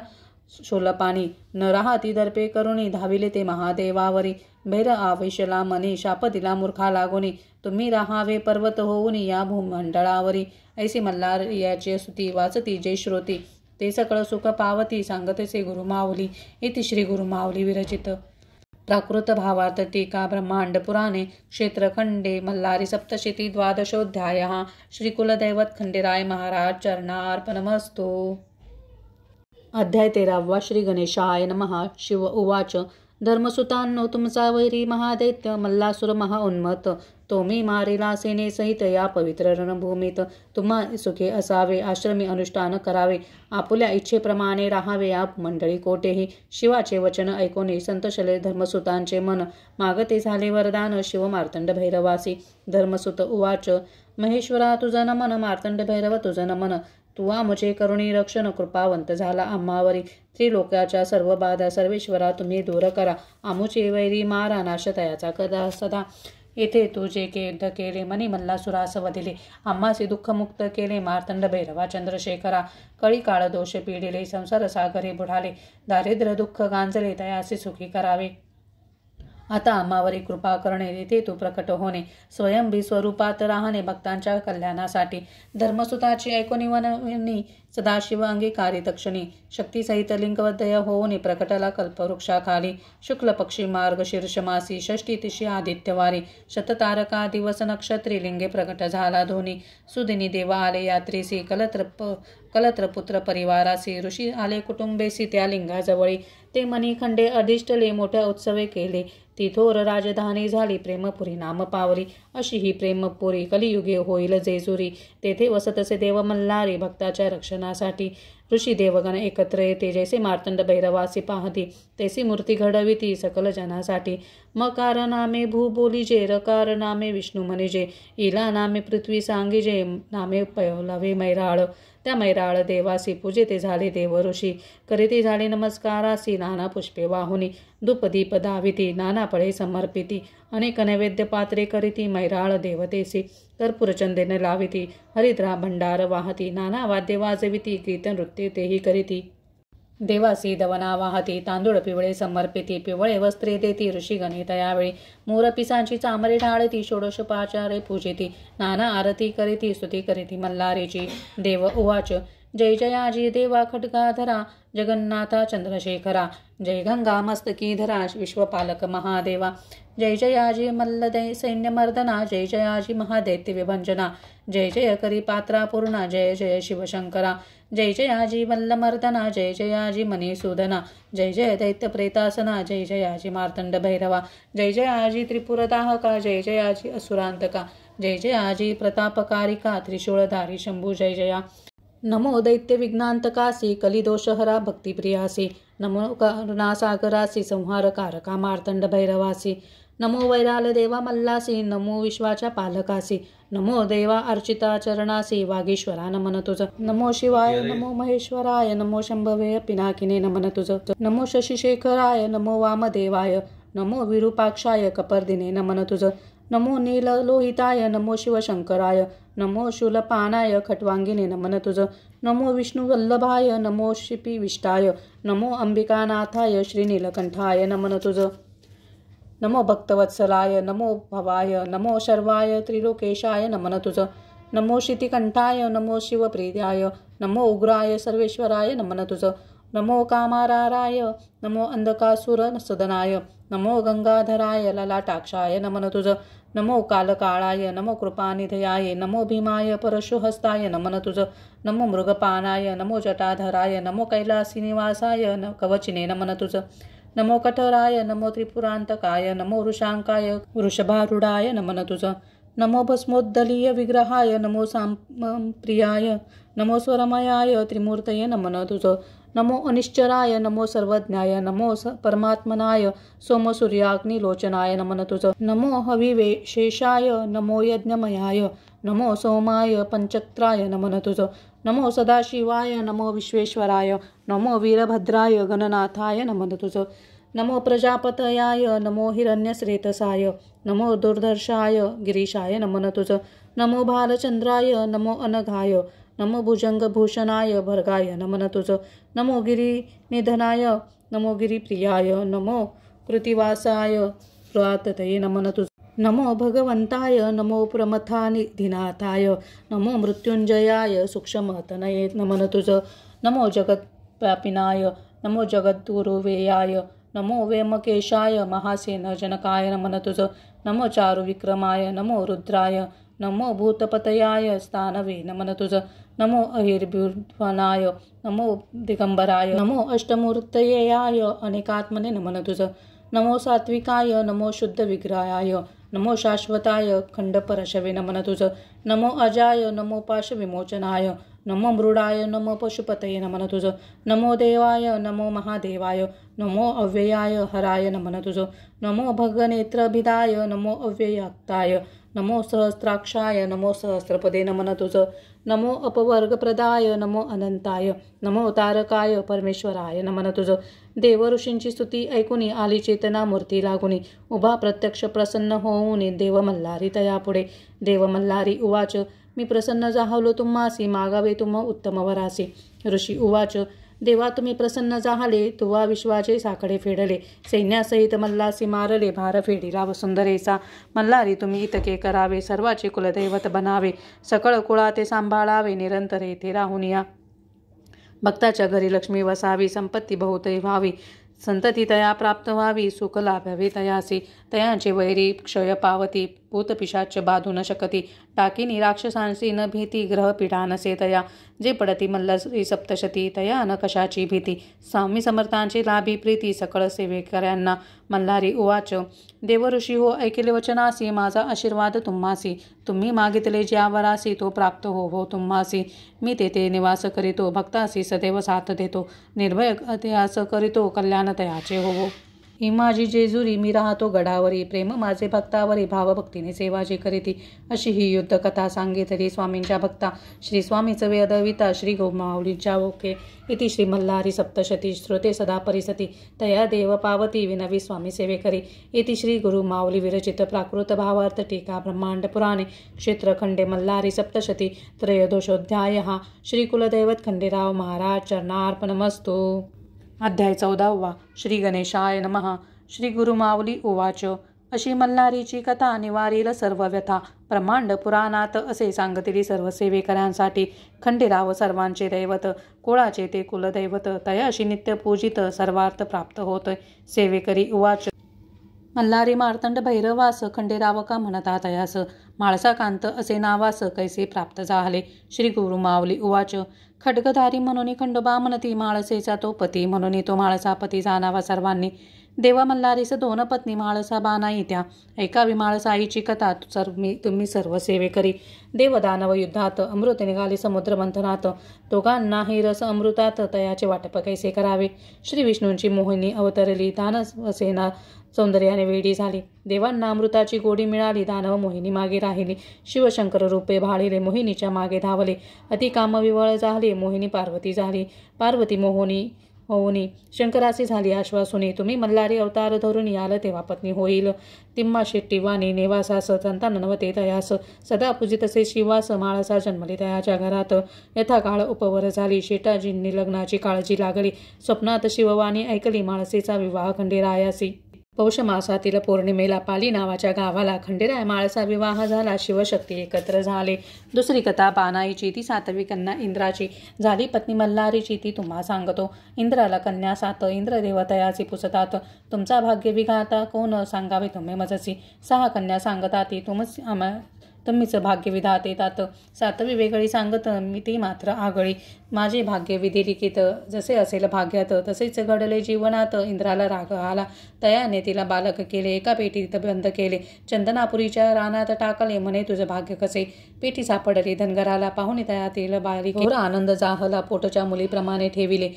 शूलपाणी. न राहती दर्पे करुणी, धाविले ते महादेवावरी. भैर आवेशला मनी, शाप दिला मूर्खा लागोनी. तुम्ही राहावे पर्वत होऊन या भूमंडळावरी. ऐसी मल्हार याची स्तुती वाचती जे श्रोती, ते सकळ सुख पावती. सांगतसे गुरुमाऊली, इति श्री गुरुमाऊली विरचित. प्राकृत भावार्थ टीका ब्रह्मांड पुराणे क्षेत्रखंडे मल्हारी सप्तशती 12ोऽध्यायः. श्री कुलदैवत खंडेराय महाराज चरणार्पणमस्तु. अध्याय 13 श्री गणेशाय नमः। शिव उवाच धर्मसुतांनो तुमचा वैरी महादैत्य मल्लासुर महाउन्मत्त तो मी मारिला सेनेसहित या पवित्र रणभूमीत। तुम्हा सुखे असावे आश्रमी अनुष्ठान करावे आपुल्या इच्छेप्रमाणे राहावे आप मंडळी कोठेही। शिवाचे वचन ऐकून संतशले धर्मसुतांचे मन मागते झाले वरदान शिव मार्तंड भैरवासी। धर्मसुत उवाच महेश्वरा तुझं नमन मार्तंड भैरव तुझं नमन। तू आमचे करुणी रक्षण कृपावंत झाला आम्हावरी। त्रिलोकाच्या सर्व बाधा सर्वेश्वरा तुम्ही दूर करा आमुचे वैरी मारा नाश तयाचा कदा सदा। येथे तू जे युद्ध केले मनी मल्लासुरास वधिले आम्हाचे दुःख मुक्त केले मार्तंड भैरवा चंद्रशेखरा। कळी काळ दोष पिढिले संसार सागरे बुडाले दारिद्र्य दुःख गांजले तयाचे सुखी करावे। आता आम्हावरी कृपा करणे येथे तू प्रकट होणे स्वयंभी स्वरूपात राहणे भक्तांच्या कल्याणासाठी। धर्मसुताची ऐकोनी वनविनी सदाशिव अंगीकारी तक्षणी शक्तीसहित लिंगवदय होऊन प्रकटला कल्पवृक्षाखाली। शुक्ल पक्षी मार्ग शीर्षमासी षष्टी तिशी आदित्यवारी शततारका दिवस नक्षत्री लिंगे प्रकट झाला धोनी। सुदिनी देवा आले यात्रेसी कलत्र पुत्र परिवारासी ऋषी आले कुटुंबेसी त्या लिंगाजवळी। ते मनी खंडे अधिष्ठले मोठ्या उत्सवे केले ती थोर राजधानी झाली प्रेमपुरी नाम पावली। अशी ही प्रेमपुरी कलियुगे होईल जेजुरी तेथे वसतसे देव मल्हारी भक्ताच्या रक्षणासाठी। ऋषी देवगण एकत्र येते जैसे मार्तंड भैरवासी पाहती तैसी मूर्ती घडविती सकल जनासाठी। मकार नामे भू बोलीजे रकार नामे विष्णू म्हणिजे इला नामे पृथ्वी सांगिजे नामे पयलवे मैराळ। त्या मैराळ देवासी पूजिते झाले देव ऋषी करीती झाले नमस्कारासी नाना पुष्पे वाहुनी। धूपदीप दाविती नाना फळे समर्पिती अनेक नैवेद्य पात्रे करीती मैराळ देवतेसी। कर्पूर चंदन लाविती हरिद्रा भंडार वाहती नाना वाद्य वाजविती कीर्तन नृत्य तेही करीती। देवासी दवना वाहती तांदूळ पिवळे समर्पिती पिवळे वस्त्रे देती ऋषीगणे तयावेळी। मोरपिसांची चामरे ढाळती षोडशोपचारे पूजिती नाना आरती करीती स्तुती करीती मल्हारीची। देव उवाच जय जयाजी देवा खड्गाधरा जगन्नाथा चंद्रशेखरा जय गंगा मस्तकीधरा विश्वपालक महादेवा। जय जयाजी मल्लदय सैन्यमर्दना जय जयाजी महादैत्य विभंजना जय जय करी पात्रा पूर्णा जय जय शिवशंकरा। जय जयाजी मल्लमर्दना जय जयाजी मणिसूदना जय जय दैत्य प्रेतासना जय जयाजी मार्तंड भैरवा। जय जयाजी त्रिपुरदाहका जय जयाजी असुरांतका जय जयाजी प्रतापकारिका त्रिशूळधारी शंभू जय जया। नमो दैत्य विघ्नांतकासी कलिदोषहरा भक्तिप्रियासी नमो करुणासागरासी संहारकारका मार्तंड भैरवासी। नमो वैराल देवा मल्लासी नमो विश्वाच्या पालकासी नमो देवा अर्चिता चरणासी वागीश्वरा नमन तुझ। नमो शिवाय नमो महेश्वराय नमो शंभवे पिनाकिने नमन तुझ। नमो शशिशेखराय नमो वामदेवाय नमो विरूपाक्षाय कपर्दिने नमन तुझ। नमो नीललोहिताय नमो शिवशंकराय नमो शूलपानाय खट्वांगिने नमन तुझ। नमो विष्णुवल्लभाय नमो शिपिविष्टाय नमो अंबिकानाथाय श्रीनीलकंठाय नमन तुझ। नमो भक्तवत्सलाय नमो भवाय नमो शर्वाय त्रिलोकेशाय नमन तुझ। नमो शितिकंठाय नमो शिवप्रियाय नमो उग्राय सर्वेश्वराय नमन तुझ। नमो कामाराराय नमो अंधकासुर सदनाय नमो गंगाधराय ललाटाक्षाय नमन तुझ। नमो कालकाळाय नमो कृपानिधयाय नमो भीमाय परशुहस्ताय नमन तुझ। नमो मृगपानाय नमो जटाधराय नमो कैलासीनिवासाय कवचिने नमन तुझ। नमो कठराय नमो त्रिपुरांतकाय नमो वृषांकाय वृषभारूढाय नमन तुझ। नमो भस्मोद्दलीय विग्रहाय नमो सांप्रियाय नमो स्वरमयाय त्रिमूर्तये नमन तुझ। नमो अनिश्चराय नमो सर्वज्ञाय नमो परमात्मनाय सोमसूर्याग्निलोचनाय नमन तुझ। नमो हविवेशेषाय नमो यज्ञमयाय नमो सोमाय पंचक्त्राय नमन तुझ। नमो सदाशिवाय नमो विश्वेश्वराय नमो वीरभद्राय गणनाथाय नमन तुझ। नमो प्रजापतयाय नमो हिरण्यश्रेतसाय नमो दुर्धर्षाय गिरीशाय नमन तुझ। नमो भालचंद्राय नमो अनघाय नमो भुजंगभूषणाय भर्गाय नमन तुझ। नमो गिरिनिधनाय नमो गिरिप्रियाय नमो कृतिवासाय प्राततये नमन तुझ। नमो भगवंताय नमो प्रमथानिधिनाथाय नमो मृत्युंजयाय सूक्ष्मतनये नमन तुझ। नमो जगत्व्यापिनाय नमो जगद्गुरुवेयाय नमो वेमकेशाय महासेनजनकाय नमन तुझ। नमो चारुविक्रमाय नमो रुद्राय नमो भूतपतयाय स्थानवे नमन तुझ, नमो अहिर्भुवनाय, नमो दिगंबराय, नमो अष्टमूर्तयेयाय अनेकात्मने नमन तुझ, नमो सात्विकाय, नमो शुद्ध विग्रहाय, नमो शाश्वताय खंडपरशवे नमन तुझ, नमो अजाय, नमो पाशविमोचनाय, नमो मृडाय, नमो पशुपतये नमन तुझ, नमो देवाय, नमो महादेवाय, नमो अव्ययाय हराय नमन तुझ, नमो भगनेत्रभिदाय, नमो अव्ययाक्ताय, नमो सहस्राक्षाय, नमो सहस्रपदे नमन तुझ, नमो अपवर्गप्रदाय, नमो अनंताय, नमो तारकाय परमेश्वराय नमन तुझ, देव ऋषींची स्तुती ऐकुनी आली चेतना मूर्ती लागुनी, उभा प्रत्यक्ष प्रसन्न होऊनी देव मल्हारी तया पुढे. देव मल्हारी उवाच, मी प्रसन्न जाहलो तुम्हासी, मागावे तुम्हा उत्तम वरासी. ऋषी उवाच, देवा तुम्ही प्रसन्न जाहले, तुवा विश्वाचे साकडे फेडले, सैन्यासहित मल्लासी मारले, भार फेडिला वसुंधरेचा. मल्हारी तुम्ही इतके करावे, सर्वाचे कुलदैवत बनावे, सकळ कुळाते सांभाळावे, निरंतर येथे राहून या. भक्ताच्या घरी लक्ष्मी वसावी, संपत्ती बहुतही व्हावी, संतती तया प्राप्त व्हावी, सुख लाभावे तयासी. तयांचे वैरी क्षय पावती, भूतपिशाच बाधू न शकती, टाकिनी राक्षसांसी न भीती, ग्रहपीडा नसे तया. जे पडती मल्लरी सप्तशती, तया न कशाची भीती, स्वामी समर्थांची लाभी प्रीती, सकळ सेवेकऱ्यांना. मल्हारी उवाच, देवऋषी हो ऐकिले वचनासी, माझा आशीर्वाद तुम्हासी, तुम्ही मागितले ज्या वरासी, तो प्राप्त हो तुम्हासी. मी तेथे निवास करीतो, भक्तासी सदैव साथ देतो, निर्भय अध्यास करीतो, कल्याण तयाचे हो. ही माझी जेजुरी, मी राहतो गडावरी, प्रेम माझे भक्तावरी, भावभक्तीने सेवा जे करीती. अशी ही युद्ध कथा सांगितली स्वामींच्या भक्ता. श्री स्वामीच वेदविता, श्री गोमाऊलींच्या ओके. इति श्री मल्हारी सप्तशती. श्रोते सदा परिसती, तया देव पावती, विनवी स्वामी सेवेकरी. इति श्री गुरु माऊली विरचित प्राकृत भावार्थ टीका ब्रह्मांड पुराणे क्षेत्रखंडे मल्हारी सप्तशती त्रयोदशोऽध्यायः. श्री कुलदैवत खंडेराव महाराज चरणार्पणमस्तु. अध्याय 14. श्री गणेशाय नमः. श्री गुरु माऊली उवाच, अशी मल्हारीची कथा निवारील सर्व व्यथा. ब्रह्मांड पुराणात असे सांगतेली सर्व सेवेकऱ्यांसाठी. खंडेराव सर्वांचे दैवत, कुळाचे ते कुलदैवत, तयाशी नित्य पूजित, सर्वार्थ प्राप्त होत. सेवेकरी उवाच, मल्हारी मार्तंड भैरवास, खंडेराव का म्हणता तयास, माळसाकांत असे नावास, कैसे प्राप्त झाले. श्री गुरु माऊली उवाच, खड्गधारी म्हणून खंडोबा म्हणती, माळसेचा तो पती म्हणून तो माळसापती जाणावा सर्वांनी. देवा मल्हारीस 2 पत्नी माळसा बानाई त्या, ऐकावी माळसाईची कथा तुम्ही सर्व सेवेकरी. देवदानव युद्धात अमृत निघाले समुद्र मंथनात, दोघांनाही रस अमृतात, तयाचे वाटप कैसे करावे. श्री विष्णूंची मोहिनी अवतरली, दानवसेना सौंदर्याने वेडी झाली. देवांना अमृताची गोडी मिळाली, दानव मोहिनी मागे राहिली. शिवशंकर रूपे भाळिले, मोहिनीच्या मागे धावले. अति कामविवळ झाले, मोहिनी पार्वती झाली. पार्वती मोहिनी होऊनी शंकराची झाली आश्वासुनी, तुम्ही मल्हारी अवतार धरून याल, तेव्हा पत्नी होईल. तिम्मा शेट्टी वाणी नेवासास, संतान नवते तयास, सदा पूजितसे शिवास, माळसा जन्मली तयाच्या घरात. यथाकाळ उपवर झाली, शेटाजींनी लग्नाची काळजी लागली. स्वप्नात शिववाणी ऐकली, माळसेचा विवाह खंडेरायासी. पौष मासातील पौर्णिमेला पाली नावाच्या गावाला खंडेराय माळसा विवाह झाला. शिवशक्ती एकत्र झाले. दुसरी कथा बानाईची, ती 7वी कन्या इंद्राची. झाली पत्नी मल्हारीची, ती तुम्हा सांगतो. इंद्राला कन्या 7, इंद्रदेव तयाची पुसतात, तुमचा भाग्य विघाता, कोण सांगावे तुम्ही मजसी. 6 कन्या सांगता, ती तुम्हीच भाग्य विधाते येतात. 7वी वेगळी सांगत, मी ती मात्र आगळी. माझे भाग्य विधिलिखित, जसे असेल भाग्यात, तसेच घडले जीवनात. इंद्राला राग आला, तयाने तिला बालक केले, एका पेटीत बंद केले, चंदनापुरीच्या रानात टाकले, म्हणे तुझं भाग्य कसे. पेटी सापडली धनगराला, पाहुणे तयातील बालिके घोर आनंद जाहला, पोटच्या मुलीप्रमाणे ठेविले,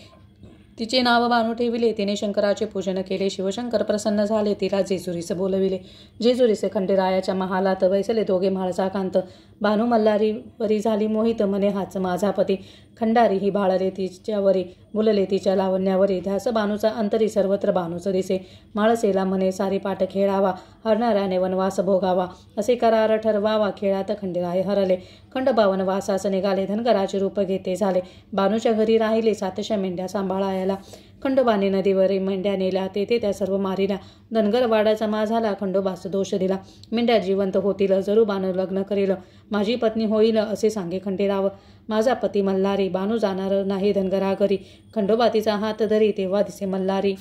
तिचे नाव बानू ठेविले. तिने शंकराचे पूजन केले. शिवशंकर प्रसन्न झाले, तिला जेजुरीस बोलविले. जेजुरीस खंडेरायाच्या महालात बैसले दोघे म्हाळसाकांत. बानू मल्हारीवरी झाली मोहित, म्हणे हाच माझा पती. खंडारी ही भाळले तिच्यावरी, बोलले तिच्या लावण्यावरी, ध्यास बानूचा अंतरी, सर्वत्र बानूच दिसे. माळसेला म्हणे सारी पाठ खेळावा, हरणाऱ्याने वनवास भोगावा, असे करार ठरवावा. खेळात खंडेराय हरले, खंडोबा वनवासास निघाले, धनगराचे रूप घेते झाले. बानूच्या घरी राहिले 700 मेंढ्या सांभाळायला. खंडोबाने नदीवर मेंढ्या नेल्या, तेथे त्या सर्व मारिल्या. धनगर वाडा जमा झाला, खंडोबास दोष दिला. मेंढ्या जिवंत होतील, जरू बानू लग्न करील, माझी पत्नी होईल, असे सांगे खंडेराव. माझा पती मल्हारी, बानू जाणार नाही धनगरा घरी. खंडोबा तिचा हात धरी, तेव्हा दिसे मल्हारी.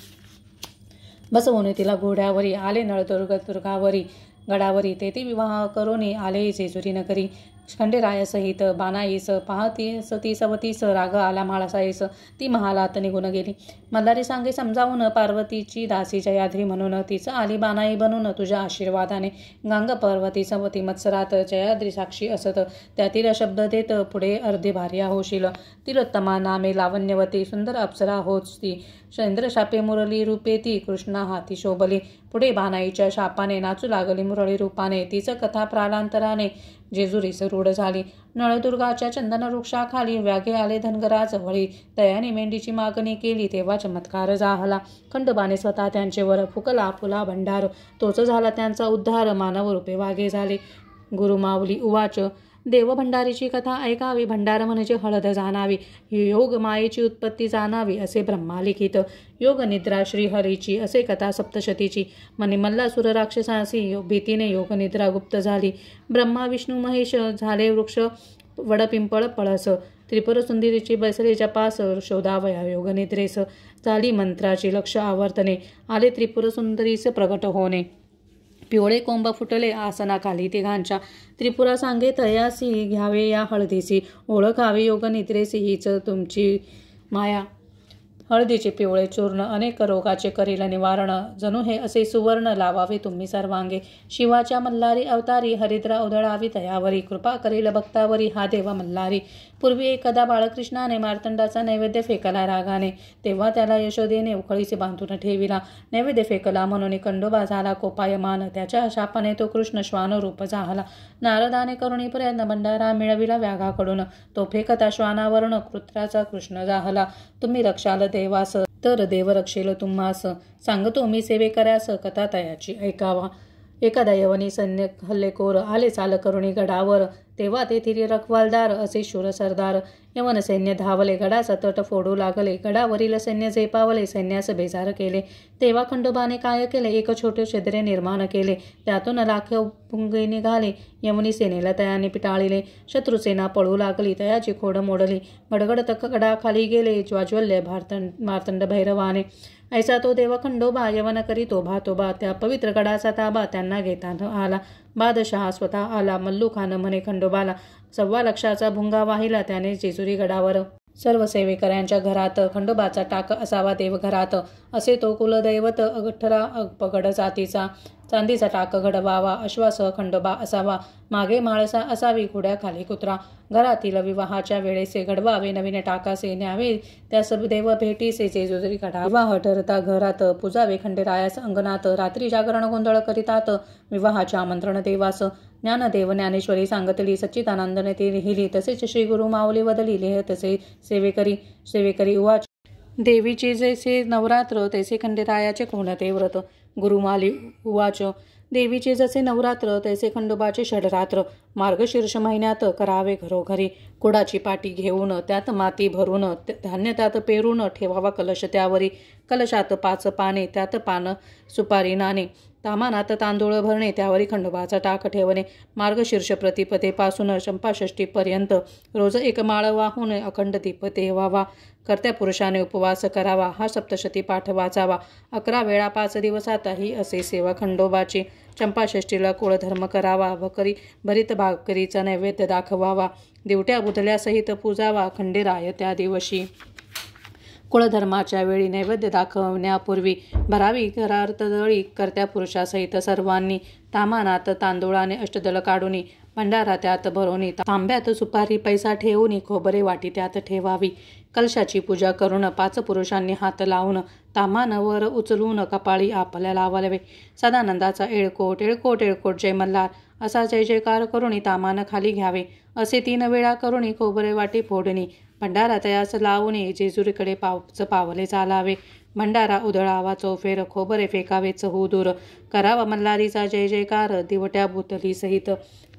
बसवून तिला घोड्यावरी, आले नळदुर्गावरी. गडावरी तेथे विवाह करोनी आले जेजुरी नगरी. खंडेरायासहित बानाईस पाहतीस ती सवतीस राग आला म्हाळसाईस ती महालात निघून गेली. मल्हारी सांगे समजावून पार्वतीची दासी जयाद्री म्हणून तिचं आली बानाई बनून तुझ्या आशीर्वादाने. गांग पर्वती सवती मत्सरात जयाद्री साक्षी असत त्यातील शब्द देत पुढे अर्धे भार्या होशील. तिलोत्तमा नामे लावण्यवती सुंदर अप्सरा होच ती. चंद्रशापे मुरली रूपे ती कृष्णा हाती शोभली. पुढे बानाईच्या शापाने नाचू लागली मुरळी रूपाने. तिचं कथा प्रालांतराने जेजुरीस रूढ झाली. नळदुर्गाच्या चंदन वृक्षाखाली व्यागे आले धनगराज वळी. तयाने मेंढीची मागणी केली तेव्हा चमत्कार झाला. खंडोबाने स्वतः त्यांचेवर फुकला फुला भंडार. तोच झाला त्यांचा उद्धार मानव रूपे वागे झाले. गुरुमाऊली उवाच देव भंडारीची कथा ऐकावी. भंडार म्हणजे हळद जाणावी. योग मायेची उत्पत्ती जाणावी असे ब्रह्मा लिखित. योग निद्रा श्रीहरीची असे कथा सप्तशतीची. मनी मल्लासुर राक्षसासी भीतीने योग निद्रा गुप्त झाली. ब्रह्मा विष्णू महेश झाले वृक्ष वडपिंपळ पळस. त्रिपुर सुंदरीची बैसले जपास शोधावया योग निद्रेस. झाली मंत्राची लक्ष आवर्तने आले त्रिपुर सुंदरीस प्रगट होणे. पिवळे कोंब फुटले आसनाखाली तिघांच्या. त्रिपुरा सांगे तयासी घ्यावे या हळदीसी. ओळखावे योग निद्रेसी हीच तुमची माया. हळदीचे पिवळे चूर्ण अनेक रोगाचे करील निवारण. जणू हे असे सुवर्ण लावावे तुम्ही सर्वांगे. शिवाच्या मल्हारी अवतारी हरिद्रा उधळावी तयावरी. कृपा करील भक्तावरी हा देव मल्हारी. पूर्वी एकदा बाळकृष्णाने मार्तंडाचा नैवेद्य फेकला रागाने. तेव्हा त्याला यशोदेने उखळीचे बांधून ठेविला. नैवेद्य फेकला म्हणून खंडोबा झाला कोपायमान. त्याच्या शापाने तो कृष्ण श्वान रूप झाला. नारदाने करुणी प्रयत्न भंडारा मिळविला व्याघाकडून. तो फेकता श्वानावरून कृत्राचा कृष्ण झाला. तुम्ही रक्षाल देवास तर देव रक्षेल तुम्हास. सांगतो मी सेवेकऱ्यास कथा तयाची ऐकावा. एखादा यवनी सैन्य हल्लेखोर आले चाल करुणी गडावर. तेव्हा तेथील रखवालदार असे शूर सरदार. यवन सैन्य धावले गडाचा तट फोडू लागले. गडावरील सैन्य झेपावले सैन्यास बेजार केले. तेव्हा खंडोबाने काय केले एक छोटे छिद्रे निर्माण केले. त्यातून लाखो पुंगे निघाले. यवनी सेनेला तयाने पिटाळले. शत्रुसेना पळू लागली. तयाची खोड मोडली. गडगड तक गडाखाली गेले ज्वाज्वल्य मार्तंड भैरवाने. ऐसा तो देव खंडोबा यवन करी तोबा तोबा. त्या पवित्र गडाचा ताबा त्यांना घेता न आला. बादशहा स्वतः आला. मल्लूखान म्हणे खंडोबाला. 1.25 लाखाचा भुंगा वाहिला त्याने जेजुरी गडावर. सर्व सेवेकऱ्यांच्या घरात खंडोबाचा टाक असावा देवघरात. असे तो कुलदैवत अठरा पगड जातीचा. चांदीचा टाक घडवावा. अश्वासह खंडोबा असावा. मागे माळसा असावी घोड्याखाली कुत्रा. घरातील विवाहाच्या वेळेसे घडवावे नवीन टाकासे. न्यावे त्यास देव भेटीसे जेजुरी गडा. विवाह ठरता घरात पूजावे खंडेरायास अंगणात. रात्री जागरण गोंधळ करीतात विवाहाचे आमंत्रण देवास. ज्ञानदेव ज्ञानेश्वरी सांगतली सच्चिदानंदने ते लिहिली. तसेच श्री गुरु माऊली वदली लिह तसे सेवेकरी. सेवेकरी उवाच देवीचे जैसे नवरात्र तैसे खंडेरायाचे कोणते व्रत. गुरुमाली उवाच देवीचे जसे नवरात्र तैसे खंडोबाचे षडरात्र. मार्गशीर्ष महिन्यात करावे घरोघरी. कुडाची पाटी घेऊन त्यात माती भरून धान्य त्यात पेरून ठेवावा कलश त्यावरी. कलशात 5 पाने त्यात पान सुपारी नाणे. तामानात तांदूळ भरणे त्यावरी खंडोबाचा टाक ठेवणे. मार्गशीर्ष प्रतिपदेपासून चंपाषष्टीपर्यंत रोज 1 माळ वाहून अखंड दीप तेवावा. कर्त्या पुरुषाने उपवास करावा. हा सप्तशती पाठ वाचावा. 11 वेळा 5 दिवसातही असे सेवा खंडोबाची. चंपाषष्टीला कुळधर्म करावा. भरीत भाकरीचा नैवेद्य दाखवावा. दिवट्या बुधल्यासहित पूजावा खंडेराय त्या दिवशी. कुळधर्माच्या वेळी नैवेद्य दाखवण्यापूर्वी भरावी घरातदळी कर्त्या पुरुषासहित सर्वांनी. तामानात तांदूळाने अष्टदल काढूनी. भंडारा त्यात भरोनी. तांब्यात सुपारी पैसा ठेवून खोबरे वाटी त्यात ठेवावी. कलशाची पूजा करून 5 पुरुषांनी हात लावून तामानवर उचलून कपाळी आपल्या लावावे. सदानंदाचा येळकोट येळकोट येळकोट जय मल्हार असा जय जयकार करुणी तामान खाली घ्यावे. असे 3 वेळा करुणी खोबरे वाटी फोडणी. भंडारा तयास लावून जेजुरीकडे पावले चालावे. भंडारा उधळावा चौफेर. खोबरे फेकावे चहू दूर. करावा मल्हारीचा जय जयकार दिवट्या बुतली सहित.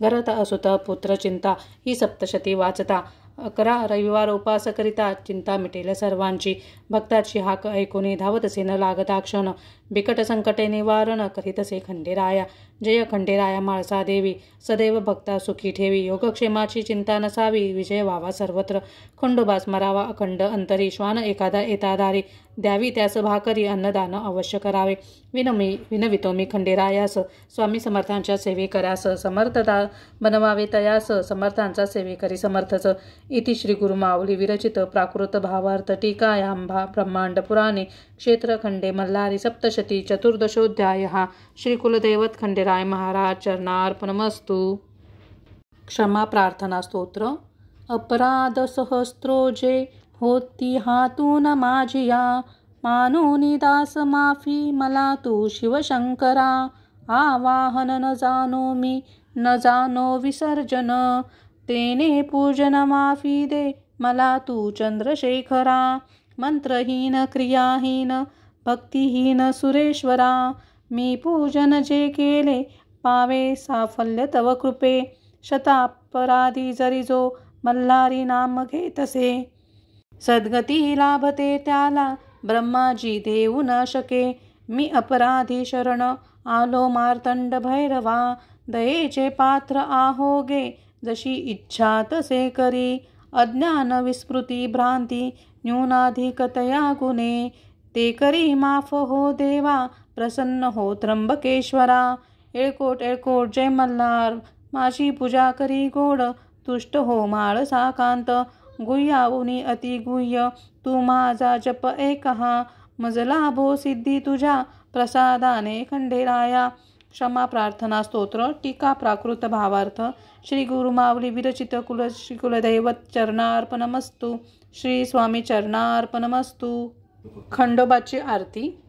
घरात असुत पुत्र चिंता ही सप्तशती वाचता. 11 रविवार उपास करिता चिंता मिटेल सर्वांची. भक्ताची हाक ऐकून धावतसे न लागता क्षण. बिकट संकटे निवारण करीतसे खंडेराया. जय खंडेराया म्हाळसा देवी. सदैव भक्ता सुखी ठेवी. योगक्षेमाची चिंता नसावी. विजय व्हावा सर्वत्र. खंडोबास मरावा अखंड अंतरी. श्वान एखादा येता दारी. द्यावी त्यास भाकरी अन्नदान अवश्य करावे. विनवितो मी खंडेरायास, स्वामी समर्थांच्या सेवेकऱ्यास समर्थता बनवावे तयास, समर्थांचा सेवेकरी समर्थच. इति श्री गुरुमाऊली विरचित प्राकृत भावार्थ टीकायां ब्रह्मांड पुराणे क्षेत्रखंडे मल्लारी सप्तशती चतुर्दशोऽध्यायः. श्री कुलदैवत खंडेराय महाराज चरणार्पणमस्तु. क्षमा प्रार्थना स्तोत्र. अपराध सहस्त्रोजे होती हातून माझिया, मानोनी दास माफी मला तू शिवशंकरा. आवाहन न जाणो मी न जाणो विसर्जन, तेने पूजन माफी दे मला तू चंद्रशेखरा. मंत्रहीन क्रियाहीन भक्तिहीन सुरेश्वरा, मी पूजन जे केले पावे साफल्य तव कृपे. शतापराधी जरी जो मल्हारी नाम घेतसे, सद्गती लाभते त्याला ब्रह्माजी देऊ न शके. मी अपराधी शरण आलो मार्तंड भैरवा, दयेचे पात्र आहोगे जशी इच्छा तसे करी. अज्ञान विस्मृती भ्रांती न्यूनाधिकतया गुणे, ते करी माफ हो देवा प्रसन्न हो त्र्यंबकेश्वरा. येळकोट येळकोट जय मल्हार, माझी पूजा करी गोड, तुष्ट हो माळसा कांत. गुह्याहुनी अति गुह्य तू माझा जप एकहा, मजला भो सिद्धी तुझ्या प्रसादाने खंडेराया. क्षमा प्रार्थना स्तोत्र. टीका प्राकृत भावार्थ. श्री गुरुमाऊली विरचित श्री कुलदैवत चरणार्पणमस्तु. श्री स्वामी चरणार्पणमस्तु. खंडोबाची आरती.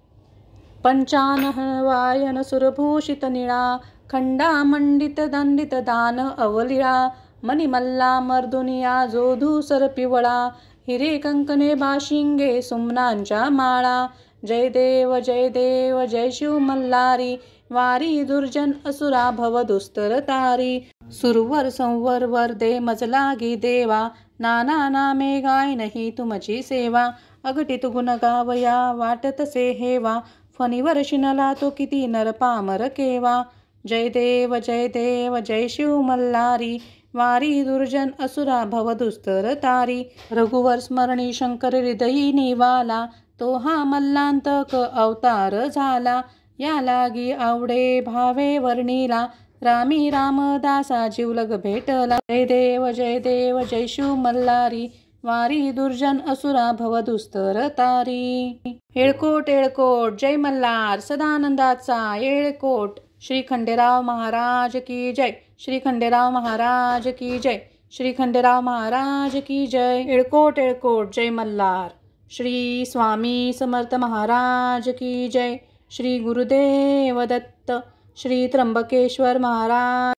पंचानन सुरभूषित निळा, खंडा मंडित दंडित दान अवलिळा. मणिमल्ला मर्दुनिया जो धूसर पिवळा, हिरे कंकणे बाशिंगे सुमनांच्या माळा. जय देव जय देव जय शिव मल्हारी, वारी दुर्जन असुरा भव दुस्तर तारी. सुरवर संवर वर दे मज लागी देवा, नाना नामे गाय नाही तुमची सेवा. अगटित गुण गावया वाटत से हेवा, फणीवर शिनला तो किती नर पामर केवा. जय देव जय शिव मल्हारी, वारी दुर्जन असुरा भव दुस्तर तारी. रघुवर स्मरणी शंकर हृदयी निवाला, तो हा मल्लांतक अवतार झाला. या लागी आवडे भावे वर्णिला, रामी रामदासा जीवलग भेटला. जय देव जय शिव मल्हारी, वारी दुर्जन असुरा भव दुस्तर तारी. येळकोट येळकोट जय मल्हार, सदानंदाचा येळकोट. श्री खंडेराव महाराज की जय. श्री खंडेराव महाराज की जय. श्री खंडेराव महाराज की जय. येळकोट येळकोट जय मल्हार. श्री स्वामी समर्थ महाराज की जय. श्री गुरुदेव दत्त. श्री त्र्यंबकेश्वर महाराज.